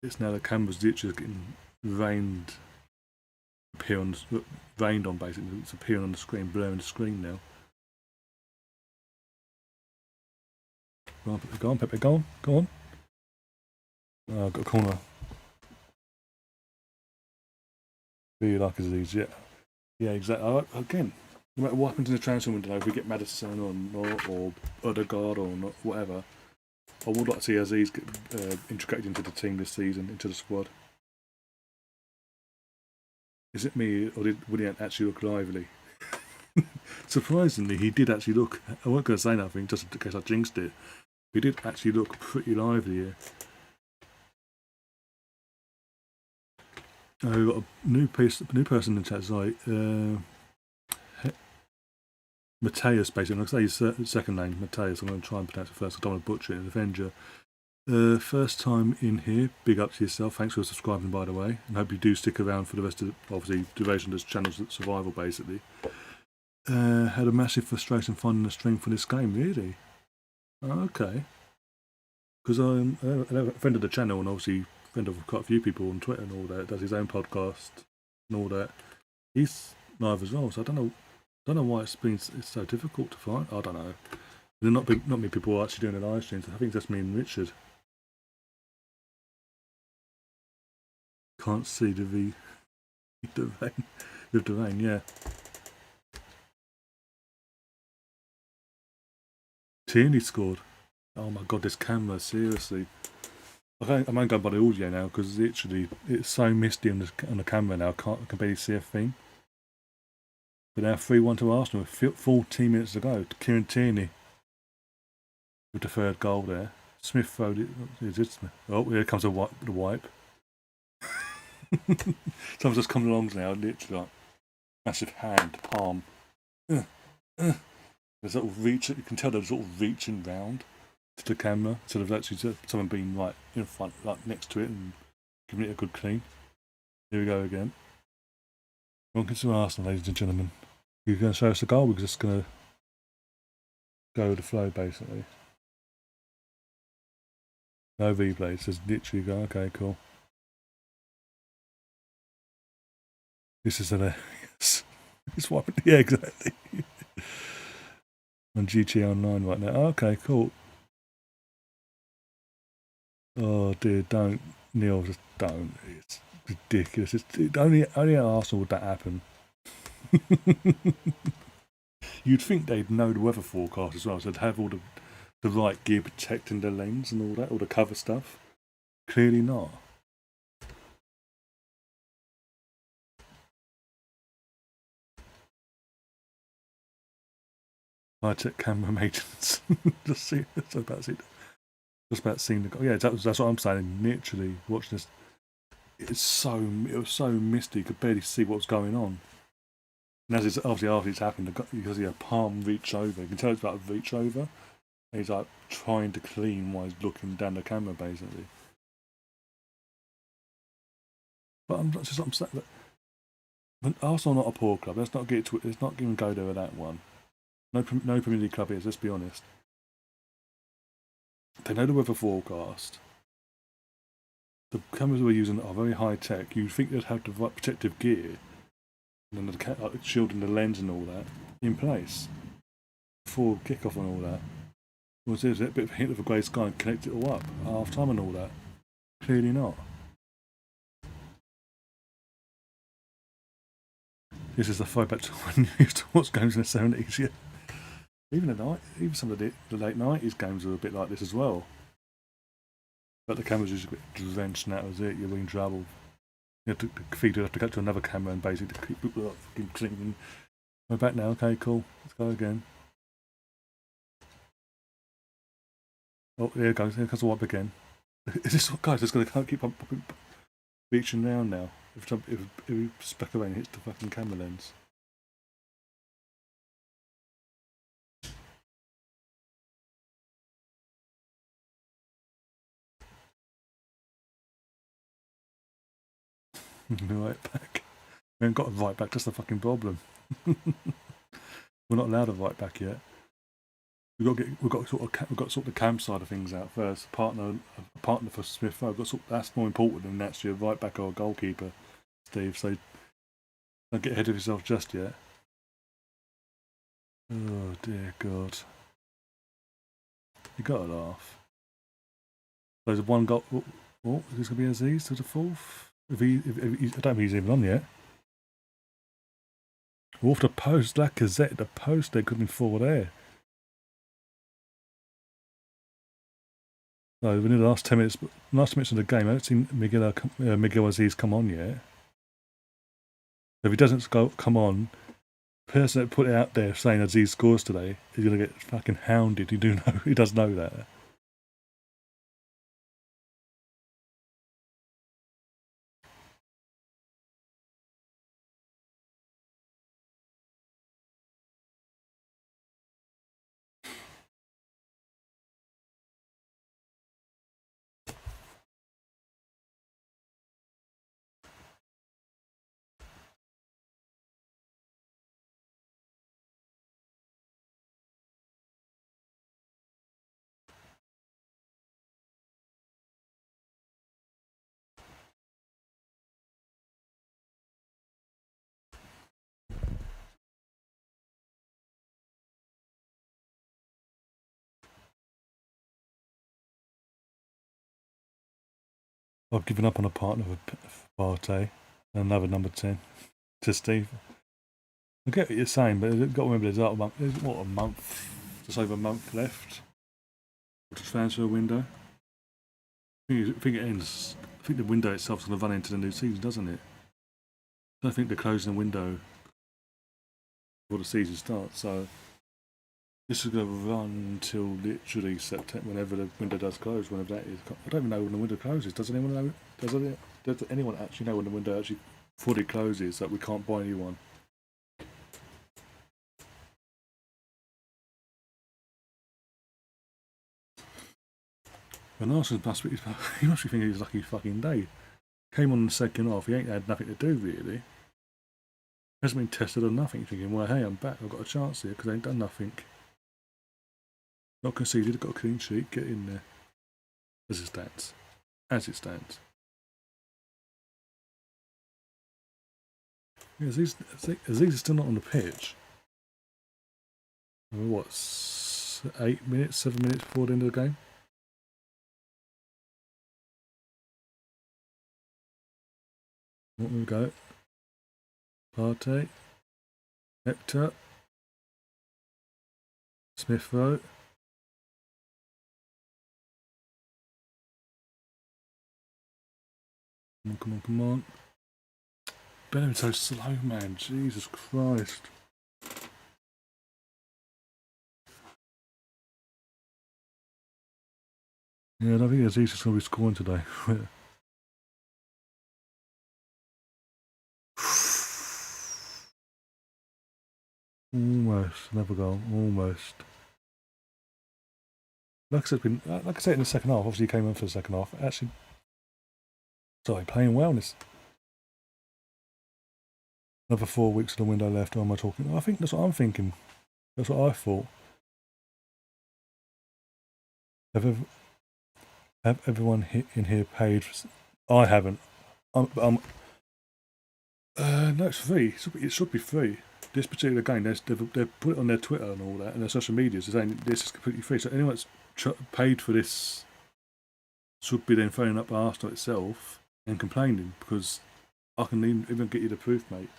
[SPEAKER 1] it's now the cameras literally getting rained on basically. It's appearing on the screen, blurring the screen now. Go on, Pepe, go on. Oh, I've got a corner. Really like Aziz, yeah. Yeah, exactly. Again, no matter what happens in the transfer window, if we get Madison or Odegaard or not, whatever, I would like to see Aziz get integrated into the team this season, into the squad. Is it me, or did Willian actually look lively? Surprisingly, he did actually look. I wasn't going to say nothing, just in case I jinxed it. He did actually look pretty lively here. We've got a new person in the chat site. Mateus, basically. I'm going to say his second name, Mateus. I'm going to try and pronounce it first. I don't want to butcher it in Avenger. First time in here. Big up to yourself. Thanks for subscribing, by the way. And hope you do stick around for the rest of, obviously, duration of this channel's survival, basically. Had a massive frustration finding the stream for this game, really. Okay. Because I'm a friend of the channel, and obviously friend of quite a few people on Twitter and all that, does his own podcast and all that. He's live as well, so I don't know why it's so difficult to find. I don't know. Not many people are actually doing the live streams. I think that's me and Richard. Can't see the rain. With the rain, yeah. Tierney scored. Oh my god, this camera, seriously. I might go by the audio now because literally it's so misty on the camera now. I can barely see a thing. But now 3-1 to Arsenal with 14 minutes to go. Kieran Tierney with the third goal there. Smith throwed it. Is it Smith? Oh, here comes the wipe. Someone's just coming along now, literally like massive hand, palm. There's sort of reach. You can tell they're sort of reaching round to the camera instead of actually someone being right in front, like next to it and giving it a good clean. Here we go again. Welcome to Arsenal, ladies and gentlemen. You're going to show us the goal? We're just going to go with the flow, basically. No replays, just literally go, okay, cool. This is hilarious. It's what, yeah, exactly. On GT Online right now. Okay, cool. Oh dear, don't. Neil, just don't. It's ridiculous. Only at Arsenal would that happen. You'd think they'd know the weather forecast as well, so they'd have all the right gear protecting the lens and all that, all the cover stuff. Clearly not. High-tech camera maintenance. Just about seeing the goal. Yeah, that's what I'm saying. Literally watching this, it was so misty. You could barely see what was going on. And as it's obviously after it's happened, because he had palm reach over. You can tell it's about a reach over. And he's like trying to clean while he's looking down the camera, basically. But I'm saying that Arsenal are not a poor club. Let's not even go there with that one. No Premier League club is. Let's be honest. They know the weather forecast. The cameras we're using are very high tech. You'd think they'd have the right protective gear, and the shielding the lens and all that in place before kickoff and all that. Was there a bit of a hint of a grey sky and connect it all up at half time and all that? Clearly not. This is a throwback to when you used to watch games in the 70s, yeah. Even some of the late 90s games were a bit like this as well. But the cameras just get drenched and that was it, you're in trouble. You have the feed would have to go to another camera and basically keep people up fucking clean. We're back now, okay, cool. Let's go again. Oh, here it goes, here comes the wipe again. Is this what, guys, it's going to keep on reaching down now. If we speck away and hits the fucking camera lens. Right back. We haven't got a right back, that's the fucking problem. We're not allowed a right back yet. We've got to sort the camp side of things out first. A partner for Smith Rowe. That's more important than actually a right back or a goalkeeper, Steve. So don't get ahead of yourself just yet. Oh dear God! You gotta laugh. There's one goal. Oh, is this gonna be Aziz to the fourth? I don't think he's even on yet. Off the post, Lacazette, the post. There could have been 4 there. So in the last 10 minutes of the game, I haven't seen Miguel Aziz come on yet. If he doesn't come on, the person that put it out there saying Aziz scores today is going to get fucking hounded. He does know that. I've given up on a partner for Partey and another number 10 to Steve. I get what you're saying, but you've got to remember there's a month, just over a month left to transfer window. I think it ends. I think the window itself is going to run into the new season, doesn't it? I don't think they're closing the window before the season starts, so this is going to run until literally September, whenever the window does close, whenever that is. I don't even know when the window closes. Does anyone know? Does anyone actually know when the window actually fully closes, that we can't buy anyone? And Arsenal he must be thinking his lucky fucking day. Came on the second half, he ain't had nothing to do really. Hasn't been tested or nothing, thinking, well, hey, I'm back, I've got a chance here because I ain't done nothing. Not conceded, got a clean sheet, get in there. As it stands. As it stands. Yeah, Aziz is still not on the pitch. What, 8 minutes, 7 minutes before the end of the game? What we go? Partey, Hector, Smith Rowe. Come on. Bellham's so slow, man. Jesus Christ. Yeah, I don't think Aziz is going to be scoring today. Almost. Another goal. Almost. Like I said in the second half, obviously he came in for the second half. Actually, sorry, playing well. Another 4 weeks of the window left. Or am I talking? I think that's what I'm thinking. That's what I thought. Have everyone in here paid? I haven't. No, it's free. It should be free. This particular game, they've put it on their Twitter and all that, and their social media, saying this is completely free. So anyone that's paid for this should be then phoning up Arsenal itself and complaining, because I can even get you the proof, mate.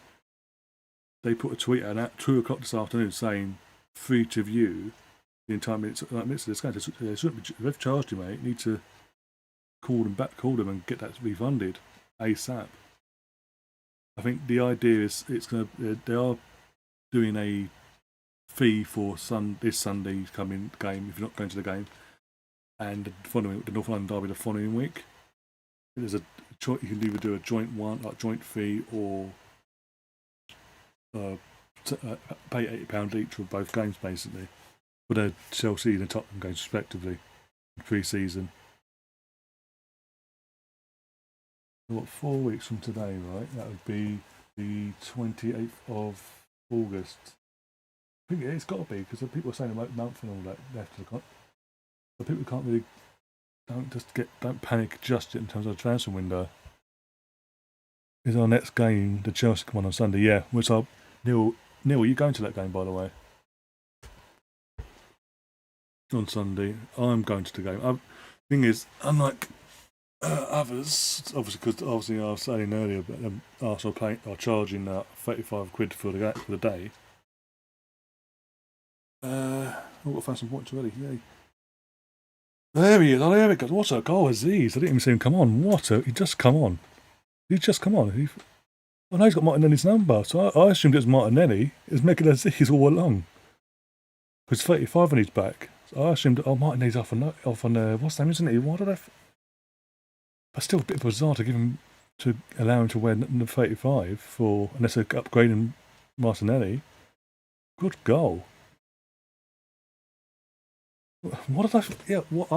[SPEAKER 1] They put a tweet out at 2 o'clock this afternoon saying free to view the entire minutes of this game. They shouldn't be, they've charged you, mate. You need to call them and get that refunded ASAP. I think the idea is they are doing a fee for this Sunday's coming game if you're not going to the game, and the North London derby the following week. There's you can either do a joint one, like joint fee, or pay £80 each for both games, basically, for the Chelsea and the Tottenham games respectively, pre-season. What, 4 weeks from today, right? That would be the 28th of August. I think it's got to be, because people are saying a month and all that left of the but people can't really don't panic just yet in terms of the transfer window. Is our next game the Chelsea one on Sunday? Yeah, which Neil, are you going to that game, by the way? On Sunday, I'm going to the game. Thing is, unlike others, obviously, because I was saying earlier, but Arsenal are charging £35 for the day. I've got to find some points already. Yay. There he is. Oh, there he goes. What a goal, Aziz. I didn't even see him come on. He just come on. I know he's got Martinelli's number, so I assumed it was Martinelli. It was making Aziz all along. Because 35 on his back. So I assumed, Martinelli's off on what's the name, isn't he? Why did but still a bit bizarre to allow him to wear the 35 unless they're upgrading Martinelli. Good goal. What did I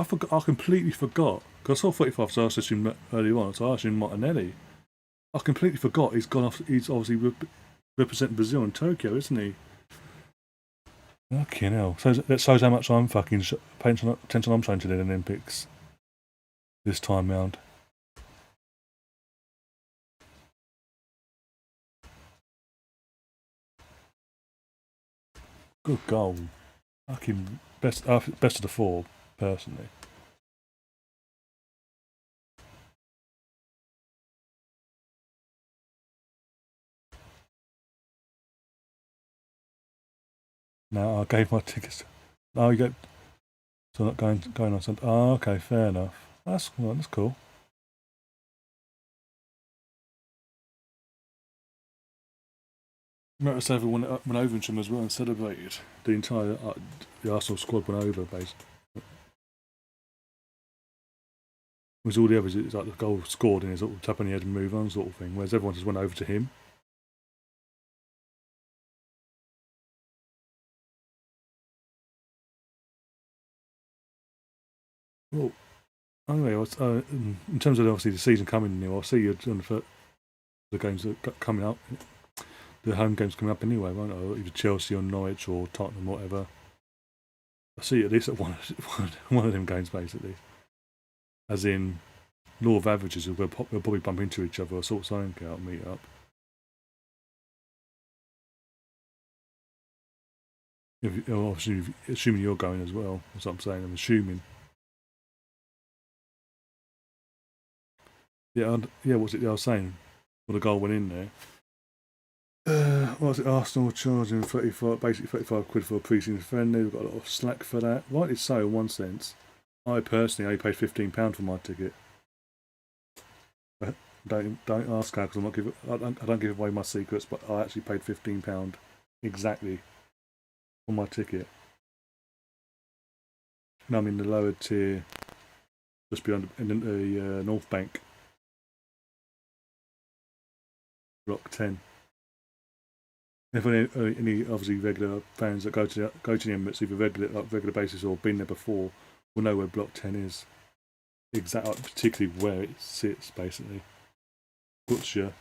[SPEAKER 1] forgot. I completely forgot, because I saw 35, so I assumed earlier on, so I assumed Martinelli. I completely forgot he's gone off. He's obviously representing Brazil and Tokyo, isn't he? Fucking hell. So that shows how much I'm fucking paying attention I'm showing to the Olympics this time round. Good goal. Fucking best of the 4, personally. Now I gave my tickets. Oh, you go. So not going on Sunday. Oh, okay, fair enough. That's cool. Notice everyone went over to him as well and celebrated. The entire the Arsenal squad went over, basically. Whereas all the others, it's like the goal scored and he's sort of tap on the head and move on, sort of thing. Whereas everyone just went over to him. Well, anyway, in terms of obviously the season coming now, I'll see you on the games that are coming up. The home games coming up anyway, won't I? Either Chelsea or Norwich or Tottenham, whatever. I see at least at one of them games, basically. As in, law of averages, we'll probably bump into each other or sort something out and meet up. Obviously, assuming you're going as well, that's what I'm saying. I'm assuming. Yeah, what's it I was saying? Well, the goal went in there. What was it? Arsenal charging 35, basically 35 quid for a pre-season friendly. We've got a lot of slack for that. Rightly so, in one sense. I personally only paid £15 for my ticket. Don't ask how, because I don't give away my secrets, but I actually paid £15 exactly for my ticket. And I'm in the lower tier, just beyond the North Bank, Block 10. If any obviously regular fans that go to the Emirates, either regular basis or been there before, will know where Block 10 is. Exactly, particularly where it sits, basically. Butcher,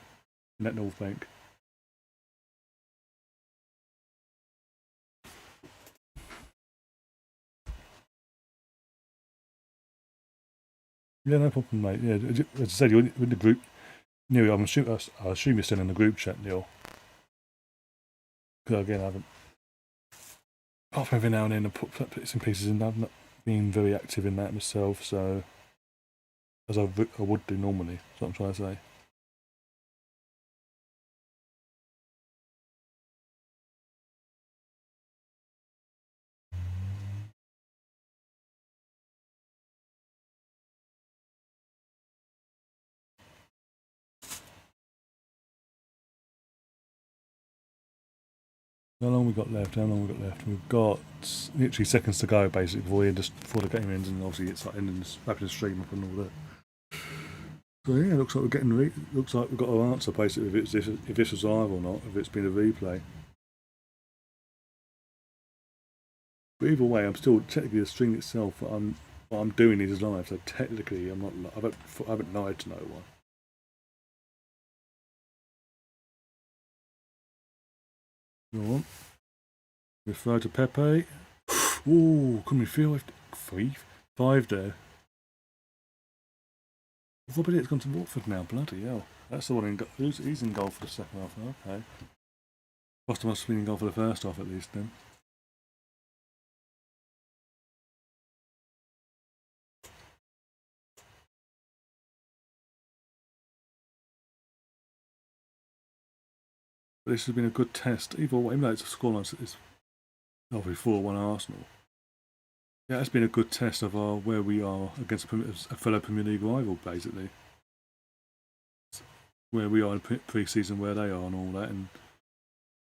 [SPEAKER 1] in that North Bank. Yeah, no problem, mate. Yeah, as I said, you're in the group. Neil, I assume you're still in the group chat, Neil. Because again, I haven't. Apart from every now and then, I put bits and pieces in. I've not been very active in that myself, so as I would do normally. That's what I'm trying to say. How long we got left? We've got literally seconds to go, basically, before the game ends, and obviously it's like wrapping the stream up and all that. So yeah, looks like looks like we've got our answer basically if this was live or not, if it's been a replay. But either way, I'm still technically the stream itself. What I'm doing is live, so technically I'm not. I haven't lied to no one. Go on. Refer to Pepe. Ooh, can we feel 5 there? Robert it's gone to Watford now. Bloody hell! That's the one in goal. He's in goal for the second half. Okay. Foster must have been in goal for the first half at least then. But this has been a good test. Either way, even though it's a scoreline, it's obviously 4-1 Arsenal. Yeah, it's been a good test of where we are against a fellow Premier League rival, basically. Where we are in pre-season, where they are, and all that, and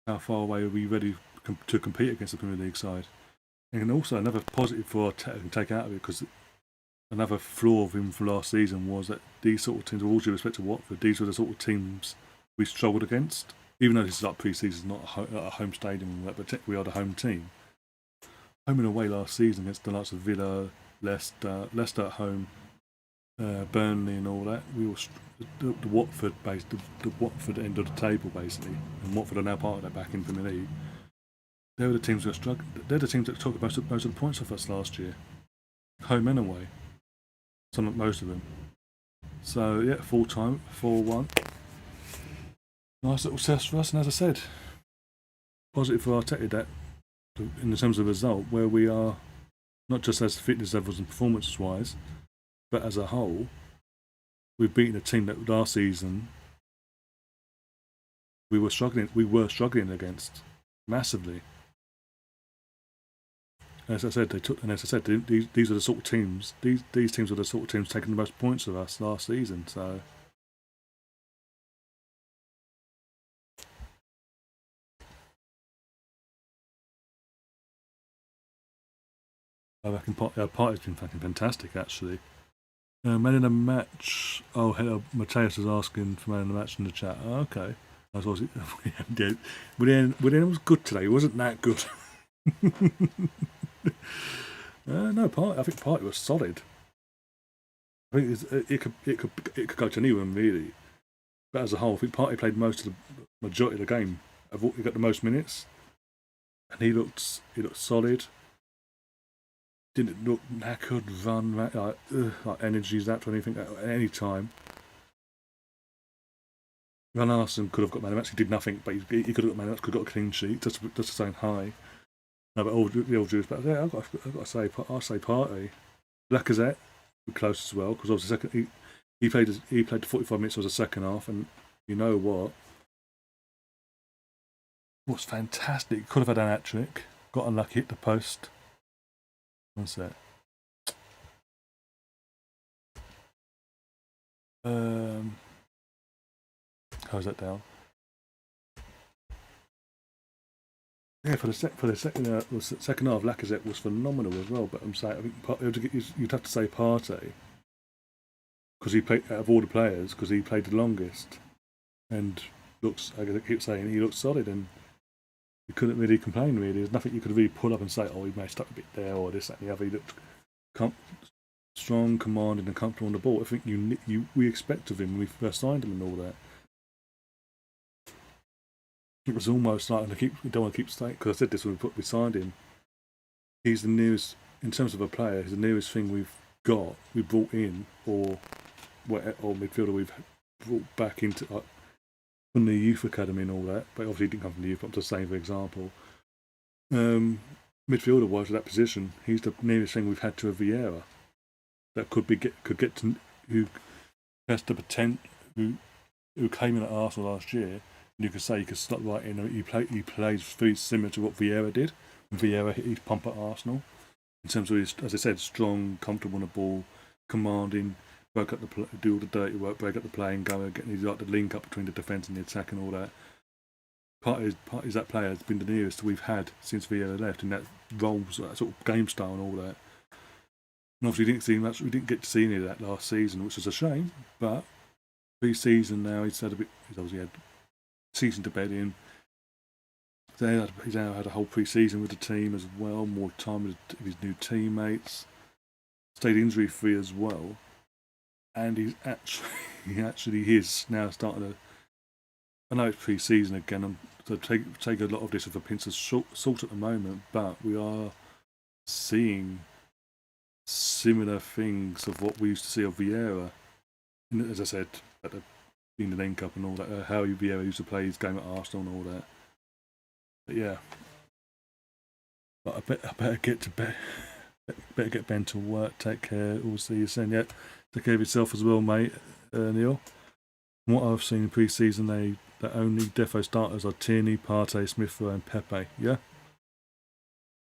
[SPEAKER 1] how far away are we ready to compete against the Premier League side. And also another positive for Arteta to take out of it, because another flaw of him from last season was that these sort of teams, with all due respect to Watford, these were the sort of teams we struggled against. Even though this is like pre-season, not a home stadium, but we are the home team. Home and away last season against the likes of Villa, Leicester at home, Burnley and all that. We were the Watford the Watford end of the table basically, and Watford are now part of that back in Premier League. They were the teams that struggled. They're the teams that took most of the points off us last year, home and away. Most of them. So yeah, full time 4-1. Nice little test for us, and as I said, positive for Arteta that in terms of the result, where we are, not just as fitness levels and performances wise, but as a whole, we've beaten a team that last season we were struggling against massively. as I said, these are the sort of teams. These teams are the sort of teams taking the most points of us last season. So. I reckon Party's been fucking fantastic, actually. Man in the match. Oh, hello, Mateus is asking for man in the match in the chat. Oh, okay. I was yeah, Willian was good today. He wasn't that good. No, Party. I think Party was solid. I think it could go to anyone really, but as a whole, I think Party played most of the majority of the game. He got the most minutes, and he looked solid. Didn't look knackered, run like energy zapped or anything at any time. Van Arsene could have got man of the match. He did nothing, but he could have got man of the match. Could have got a clean sheet just to saying hi. No, but all the old Jews. But yeah, I've got to say, I'll say Party. Lacazette was close as well because obviously second he played the 45 minutes of the second half, and you know what? Was fantastic. Could have had an hat-trick. Got unlucky, hit the post. What's that? How's that down? Yeah, for the second half, Lacazette was phenomenal as well. But I'm saying, I think you'd have to say Partey because he played out of all the players because he played the longest, and looks. I keep saying he looks solid, and you couldn't really complain. Really, there's nothing you could really pull up and say, "Oh, he messed up a bit there," or this, that, and the other. He looked strong, commanding, and comfortable on the ball. I think we expect of him when we first signed him and all that. It was almost like we don't want to keep saying because I said this when we signed him. He's the nearest in terms of a player. He's the nearest thing we brought in, or midfielder we've brought back into from the youth academy and all that. But obviously, he didn't come from the youth. But I'm just saying, for example, midfielder wise at that position, he's the nearest thing we've had to a Vieira that could get to who has the potential who came in at Arsenal last year. You could say you could slot right in. He plays very similar to what Vieira did. Vieira hit his pump at Arsenal in terms of his, as I said, strong, comfortable on the ball, commanding, do all the dirty work, break up the play, and go and he's like the link up between the defence and the attack and all that. Partey's that player has been the nearest we've had since Vieira left in that role, that sort of game style and all that. And obviously, we didn't get to see any of that last season, which is a shame. But pre-season now, he's obviously had season to bed in. He's now had a whole pre-season with the team as well, more time with his new teammates. Stayed injury free as well, and he actually is now starting to. I know it's pre-season again, so take a lot of this with a pinch of salt at the moment, but we are seeing similar things of what we used to see of Vieira. And as I said, in the link up and all that, how Vieira used to play his game at Arsenal and all that. But yeah, but I better get to bed. Better get Ben to work. Take care. We'll see you soon. Yeah, take care of yourself as well, mate. Neil. From what I've seen in pre-season, the only defo starters are Tierney, Partey, Smith Rowe, and Pepe. Yeah.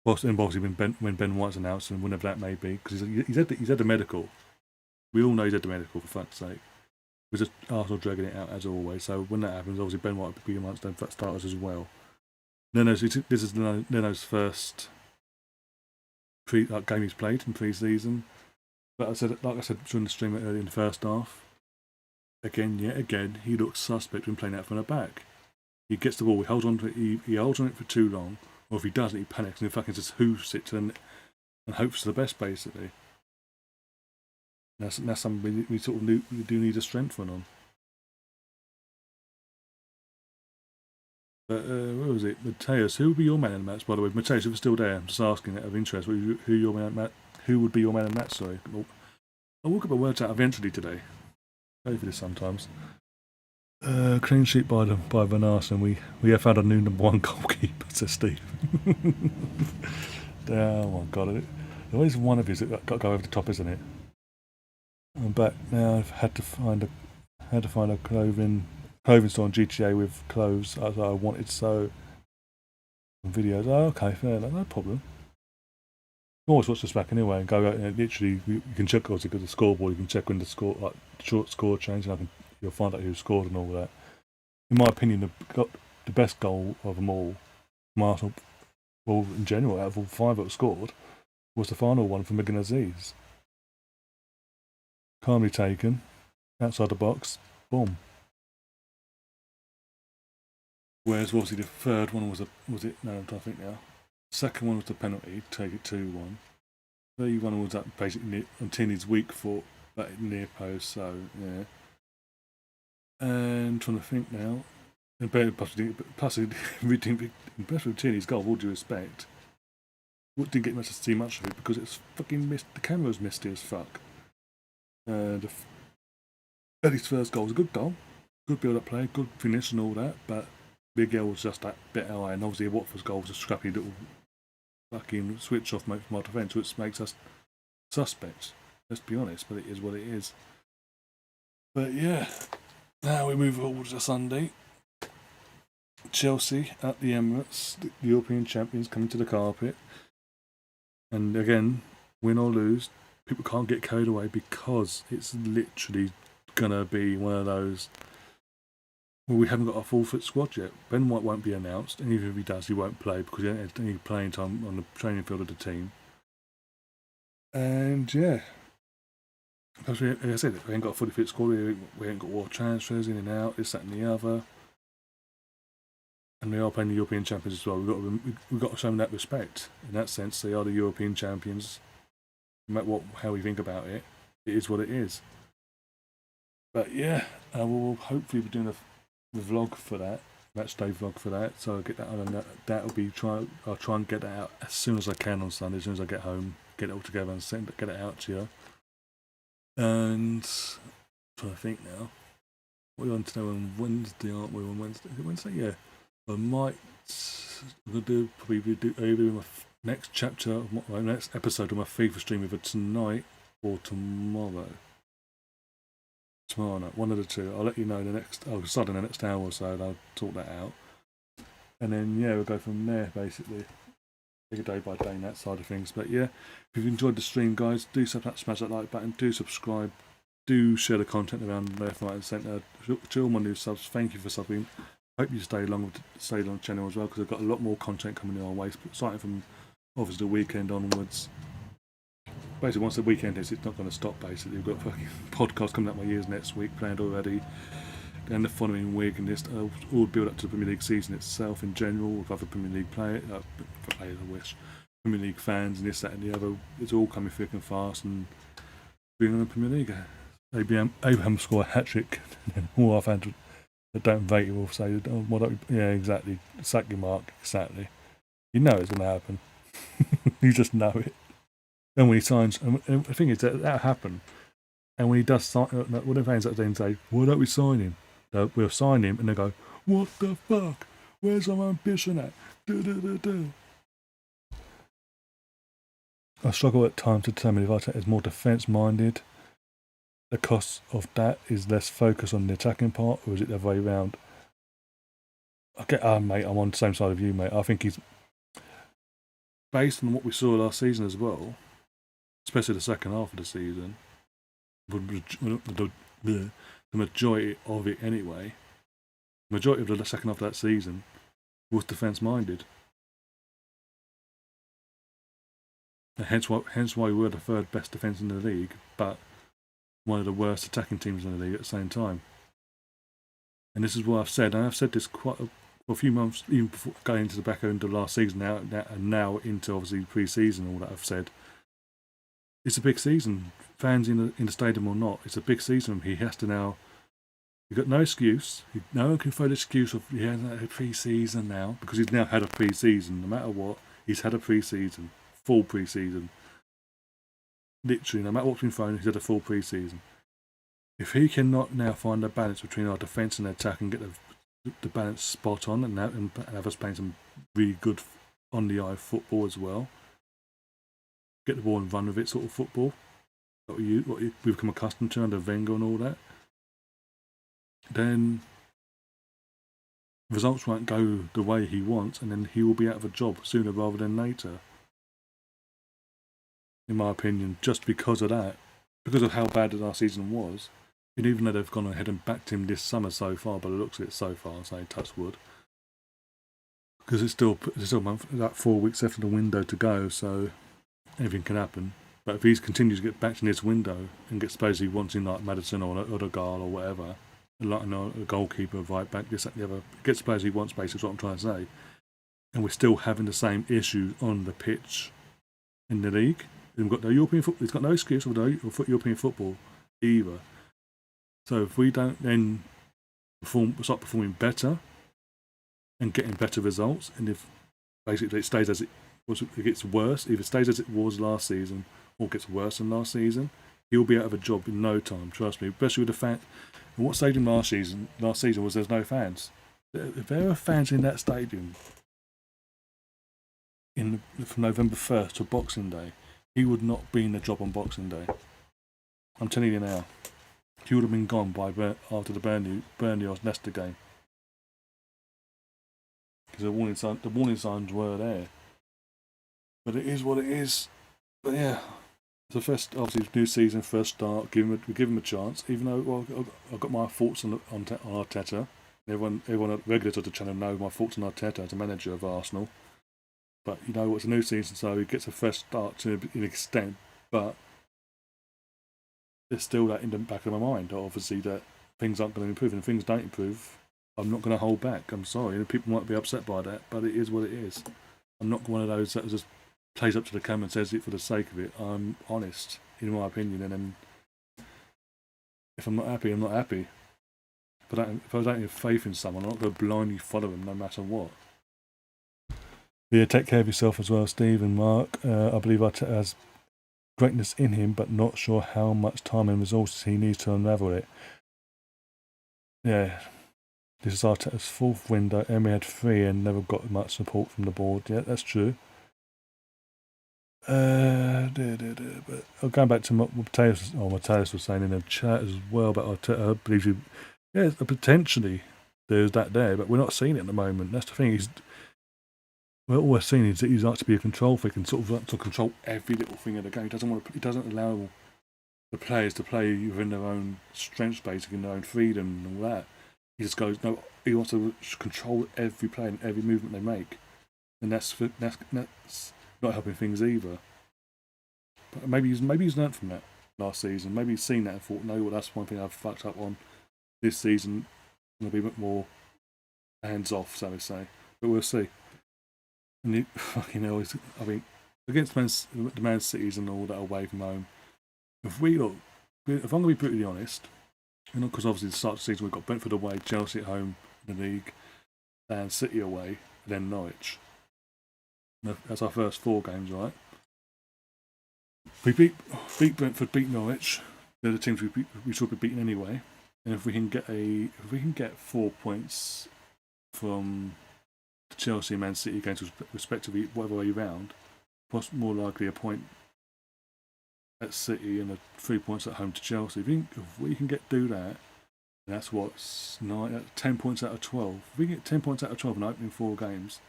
[SPEAKER 1] And obviously when Ben White's announced and whenever that may be, because he's had the medical. We all know he's had the medical, for fuck's sake. We're just Arsenal dragging it out as always. So when that happens, obviously Ben White will be amongst them starters as well. This is Leno's first game he's played in pre-season. But like I said during the stream earlier in the first half, yet again, he looks suspect when playing out from the back. He gets the ball, he holds on to it, he holds on it for too long, or if he doesn't, he panics and he fucking just hoofs it and hopes for the best, basically. That's something we sort of we do need a strength on. But where was it? Mateus, who would be your man in the match, by the way? Mateus, if you're still there, I'm just asking out of interest, who would be your man in the match, sorry. I'll work up my words out eventually today. Go for this sometimes. Clean sheet by Van Arsene. We have had a new number one goalkeeper, says Steve. Oh my god. There's always one of his that got to go over the top, isn't it? I'm back now. I've had to find a clothing store on GTA with clothes as I wanted, so videos. Oh, okay, fair enough, no problem. always watch this back anyway and go out and literally you can check obviously the scoreboard. You can check when the score, like short score change, and you'll find out who scored and all that. In my opinion, the best goal of them all, from Arsenal, well in general, out of all 5 that were scored, was the final one from Megan Aziz. Calmly taken, outside the box, boom. Whereas obviously the third one was no, I'm trying to think now. Second one was the penalty, take it 2-1. 31 was that basically on Tierney's weak foot, but near post, so yeah. And trying to think now. And plus, best with Tierney's goal, all due respect, didn't get much to see much of it because it's fucking missed. The camera was misty as fuck. Eddie's first goal was a good goal, good build-up play, good finish and all that, but Big L was just that bit high, and obviously Watford's goal was a scrappy little fucking switch off from our defence, which makes us suspects. Let's be honest, but it is what it is. But yeah, now we move forward to Sunday. Chelsea at the Emirates, the European champions coming to the carpet. And again, win or lose, people can't get carried away because it's literally going to be one of those. Well, we haven't got a full fit squad yet. Ben White won't be announced, and even if he does, he won't play because he doesn't have any playing time on the training field of the team. And yeah, like I said, we ain't got a fully fit squad. We ain't got all transfers in and out, this, that, and the other. And they are playing the European champions as well. We've got to show them that respect. In that sense, they are the European champions. No matter how we think about it, it is what it is. But yeah, we'll hopefully be doing a vlog for that, match day vlog for that. So I'll get that on, and that'll be I'll try and get that out as soon as I can on Sunday. As soon as I get home, get it all together and get it out to you. And I'm trying to think now. What are we on today on Wednesday? Aren't we on Wednesday? Is it Wednesday? Yeah. I might do my next chapter, my next episode of my FIFA stream either tonight or tomorrow. Tomorrow night, one of the two. I'll let you know I'll start in the next hour or so, and I'll sort that out. And then yeah, we'll go from there basically. Take it day by day and that side of things. But yeah, if you've enjoyed the stream, guys, do smash that like button, do subscribe, do share the content around left, right, and centre. To all my new subs, thank you for subbing. Hope you stay on the channel as well, because I've got a lot more content coming our way, starting from obviously the weekend onwards. Basically, once the weekend is, it's not going to stop. Basically, we've got fucking podcasts coming out my ears next week planned already. Then the following week, and this all build up to the Premier League season itself in general, with other Premier League players, I wish, Premier League fans, and this, that, and the other. It's all coming thick and fast, and being on the Premier League. Abraham score a hat trick, and all our fans that don't vote you will say, oh, what don't we? Yeah, exactly. Exactly, Mark. Exactly. You know it's going to happen. You just know it. And when he signs, and the thing is that'll happen. And when he does sign, when the fans at the end say, why don't we sign him? We'll sign him, and they go, what the fuck? Where's our ambition at? I struggle at times to determine if Arteta is more defence-minded. The cost of that is less focus on the attacking part, or is it the other way around? Okay, mate, I'm on the same side of you, mate. I think he's, based on what we saw last season as well, especially the second half of the season, the majority of it anyway, the majority of the second half of that season was defence-minded. And hence why we were the third best defence in the league, but one of the worst attacking teams in the league at the same time. And this is what I've said, and I've said this quite a few months, even before going into the back end of last season, now into obviously pre-season, all that I've said. It's a big season, fans in the stadium or not. It's a big season. He has to now. You've got no excuse. No one can throw the excuse of he hasn't had a pre-season now, because he's now had a pre-season. No matter what, he's had a pre-season, full pre-season. Literally, no matter what's been thrown, he's had a full pre-season. If he cannot now find a balance between our defence and attack and get the balance spot on, and have us playing some really good on the eye football as well, get the ball and run with it sort of football, what we've become accustomed to under Wenger and all that, then results won't go the way he wants, and then he will be out of a job sooner rather than later. in my opinion, just because of that, because of how bad our season was. And even though they've gone ahead and backed him this summer so far, but it looks at it so far, say touch wood, because it's still a month, like 4 weeks left of the window to go, so anything can happen. But if he continues to get backed in this window and gets players he wants in like Maddison or Odegaard or whatever, like a goalkeeper, right back, this, that, the other, gets players he wants, basically is what I'm trying to say. And we're still having the same issues on the pitch in the league. He's got no European football. He's got no excuse for European football either. So if we don't then start performing better and getting better results, and if basically it stays as it was, it gets worse. Either stays as it was last season or gets worse than last season, he'll be out of a job in no time. Trust me. Especially with the fact, and what saved him last season was there's no fans. If there were fans in that stadium from November 1st to Boxing Day, he would not be in the job on Boxing Day. I'm telling you now. He would have been gone after the Burnley or Leicester game. Because the warning signs were there. But it is what it is. But yeah, the first, obviously, new season, first start. We give him a chance. Even though I've got my thoughts on Arteta. Everyone regular to the channel know my thoughts on Arteta as a manager of Arsenal. But you know, it's a new season, so he gets a fresh start to an extent. But there's still that in the back of my mind, obviously, that things aren't going to improve. And if things don't improve, I'm not going to hold back. I'm sorry. And people might be upset by that, but it is what it is. I'm not one of those that just plays up to the camera and says it for the sake of it. I'm honest, in my opinion. And then if I'm not happy, I'm not happy. If I don't have faith in someone, I'm not going to blindly follow them no matter what. Yeah, take care of yourself as well, Steve and Mark. I believe Arteta has greatness in him, but not sure how much time and resources he needs to unravel it. Yeah, this is Arteta's fourth window, and we had 3 and never got much support from the board. Yeah, that's true. But going back to what Mateus was saying in the chat as well about Arteta, I believe potentially there's that there, but we're not seeing it at the moment. That's the thing. All we're seeing is that he's like to be a control freak and sort of like to control every little thing of the game. He doesn't allow the players to play within their own strengths, basically, in their own freedom and all that. He just goes, no, he wants to control every play and every movement they make. And that's not helping things either. But maybe he's learnt from that last season. Maybe he's seen that and thought, no, well, that's one thing I've fucked up on this season. I'm going to be a bit more hands off, so to say. But we'll see. And against the Man Cities and all that away from home, if I'm going to be brutally honest, because obviously the start of the season we've got Brentford away, Chelsea at home in the league, and City away, and then Norwich. That's our first 4 games, right? We beat Brentford, beat Norwich. They're the teams we should be beating anyway. And if we can get 4 points from Chelsea and Man City games respectively, whatever way round, plus more likely a point at City and 3 points at home to Chelsea. If we can do that, that's 10 points out of 12. If we can get 10 points out of 12 in opening 4 games,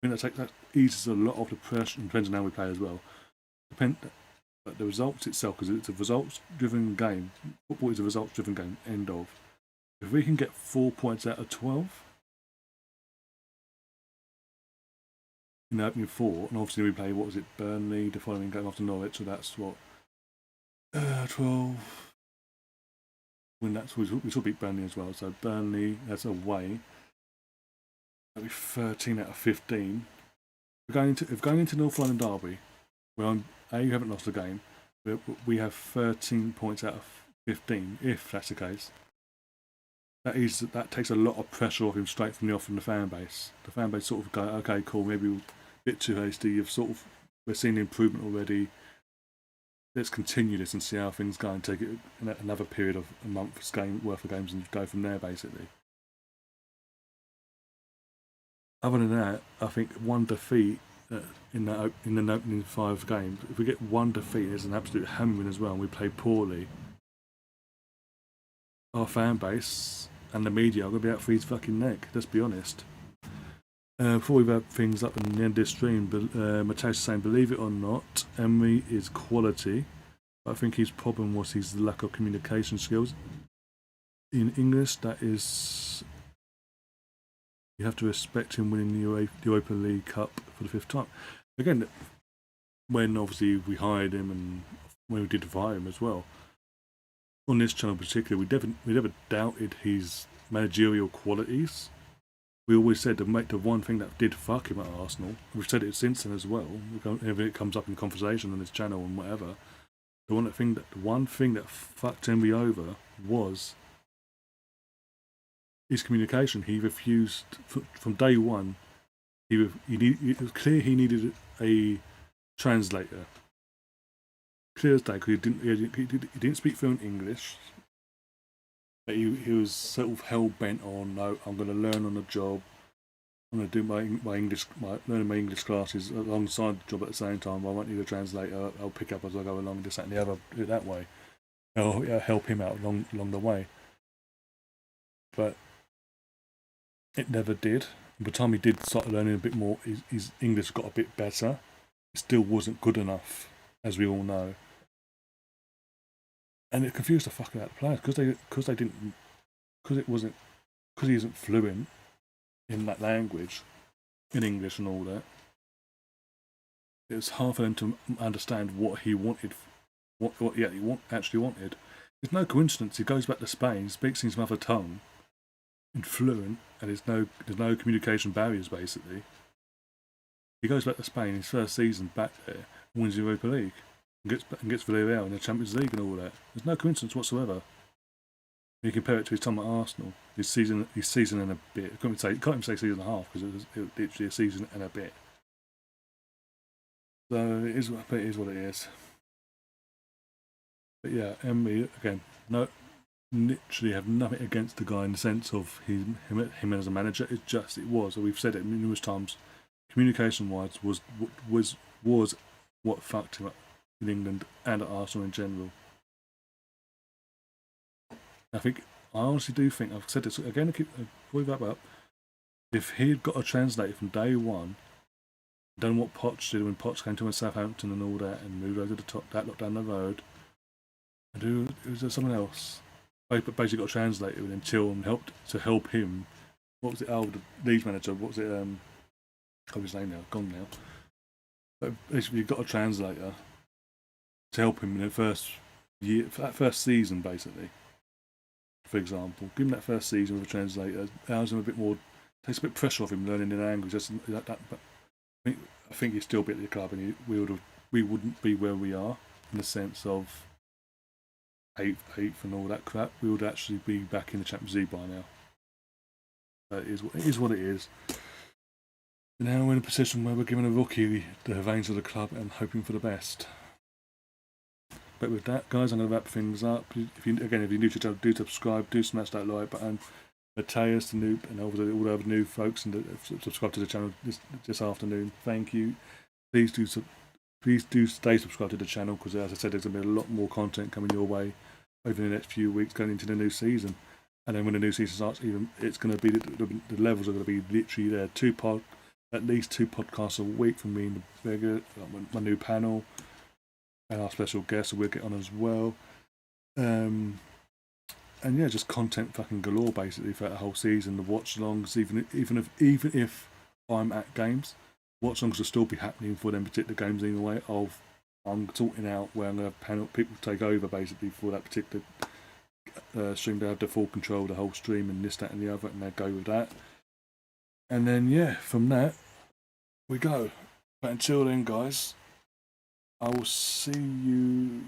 [SPEAKER 1] I think that eases a lot of the pressure, and depends on how we play as well. But the results itself, because it's a results-driven game. Football is a results-driven game. End of. If we can get 4 points out of 12 in the opening 4, and obviously we play, Burnley the following game after Norwich, so that's 12. We should beat Burnley as well. So Burnley, that's away. That'll be 13 out of 15. If going into North London Derby, where you haven't lost a game, we have 13 points out of 15. If that's the case, that takes a lot of pressure off him straight from the off from the fan base. The fan base sort of go, okay, cool, maybe we're a bit too hasty. We're seeing improvement already. Let's continue this and see how things go and take it another period of a month's worth of games and go from there, basically. Other than that, I think one defeat in the opening 5 games, if we get one defeat, it's an absolute hammering as well, and we play poorly, our fan base and the media are going to be out for his fucking neck, let's be honest. Before we wrap things up and end this stream, Mateus is saying, believe it or not, Emery is quality. But I think his problem was his lack of communication skills. In English, that is, you have to respect him winning the Europa League Cup for the 5th time. Again, when obviously we hired him and when we did fire him as well, on this channel in particular, we never doubted his managerial qualities. We always said the one thing that did fuck him at Arsenal, we've said it since then as well, whenever it comes up in conversation on this channel and whatever, the one thing that fucked Emery over was his communication. He refused, from day one, it was clear he needed a translator. Clear as day, because he didn't speak fluent English. But he was sort of hell bent on, no, I'm going to learn on the job. I'm going to do learning my English classes alongside the job at the same time. I won't need a translator. I'll pick up as I go along, this, that, and the other. Do it that way. I'll help him out along the way. But it never did. By the time he did start learning a bit more, his English got a bit better. It still wasn't good enough, as we all know. And it confused the fuck out of the players because he isn't fluent in that language, in English and all that. It was hard for them to understand what he wanted, what he actually wanted. It's no coincidence he goes back to Spain, speaks his mother tongue, in fluent, and there's no communication barriers basically. He goes back to Spain, his first season back there, wins the Europa League. And gets Villarreal in the Champions League and all that. There's no coincidence whatsoever. When you compare it to his time at Arsenal, his season and a bit. I can't even say season and a half because it was literally a season and a bit. So it is what it is. But yeah, Emery again, literally have nothing against the guy in the sense of him as a manager. It's just we've said it numerous times. Communication-wise was what fucked him up in England and at Arsenal in general. I honestly do think, I've said this again, before we wrap up, if he'd got a translator from day one, done what Poch did when Poch came to Southampton and all that, and moved over to the top, that lot down the road, and was there someone else? Basically got a translator with him, and help him. What was it? Oh, the Leeds manager. What was it? Oh, his name now, gone now. But basically, you got a translator to help him in the first year, for that first season, basically. For example, give him that first season with a translator, allows him a bit more, takes a bit of pressure off him learning the language. But I think he's still a bit at the club, and we wouldn't be where we are in the sense of eighth and all that crap. We would actually be back in the Champions League by now. It is what it is. Now we're in a position where we're giving a rookie the reins of the club and hoping for the best. But with that, guys, I'm going to wrap things up. If you're new to the channel, do subscribe, do smash that like button. Mateus, the noob, and all the other new folks, and subscribe to the channel this afternoon. Thank you. Please do stay subscribed to the channel because, as I said, there's going to be a lot more content coming your way over the next few weeks going into the new season. And then when the new season starts, it's going to be the levels are going to be literally there. At least two podcasts a week from me and the regular, my new panel. And our special guest, so we'll get on as well. And yeah, just content fucking galore basically for the whole season. The watchalongs, even if I'm at games, watchalongs will still be happening for them particular games anyway. I'm sorting out where I'm going to have panel people take over basically for that particular stream. They have the full control of the whole stream and this, that, and the other, and they go with that. And then yeah, from that we go. But until then, guys, I will see you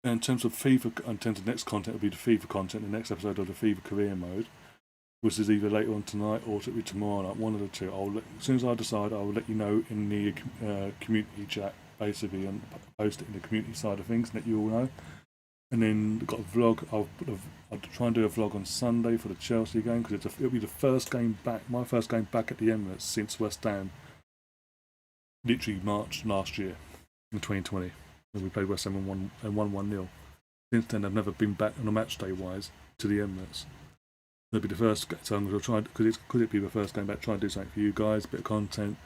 [SPEAKER 1] in terms of FIFA. In terms of next content, will be the FIFA content. The next episode of the FIFA career mode, which is either later on tonight or it'll be tomorrow night. One of the two. As soon as I decide, I will let you know in the community chat, basically, and post it in the community side of things, and let you all know. And then I've got a vlog. I'll try and do a vlog on Sunday for the Chelsea game because it'll be the first game back. My first game back at the Emirates since West Ham. Literally March last year. In 2020, when we played West Ham and won 1-0. Since then, I've never been back on a match day wise to the Emirates. It'll be the first time I'll try, because it be the first game back, try and do something for you guys, a bit of content,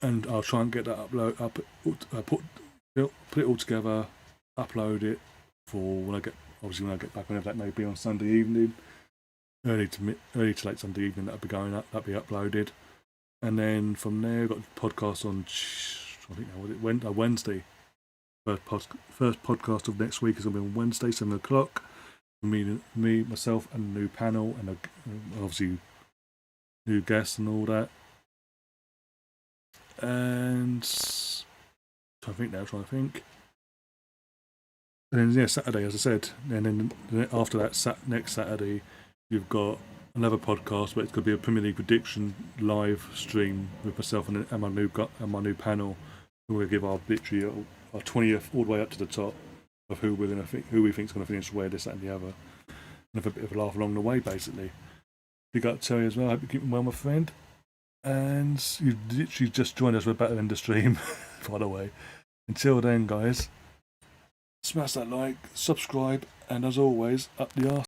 [SPEAKER 1] and I'll try and get that put it all together, upload it for when I get back, whenever that may be, on Sunday evening, early to late Sunday evening. That'll be going up, that'll be uploaded, and then from there I've got a podcast on, I think now, was it Wednesday. First podcast of next week is going to be on Wednesday, 7 o'clock. Me, myself, and a new panel, and obviously new guests and all that. And trying to think. And then Saturday, as I said, and then after that, next Saturday, you've got another podcast, but it's going to be a Premier League prediction live stream with myself and my new panel. We're going to give our literally our 20th all the way up to the top of who we think is going to finish where, this, that, and the other, and have a bit of a laugh along the way, basically. Big up to you as well. I hope you're keeping well, my friend. And you literally just joined us for about to end the stream, by the way. Until then, guys, smash that like, subscribe, and as always, up the arse.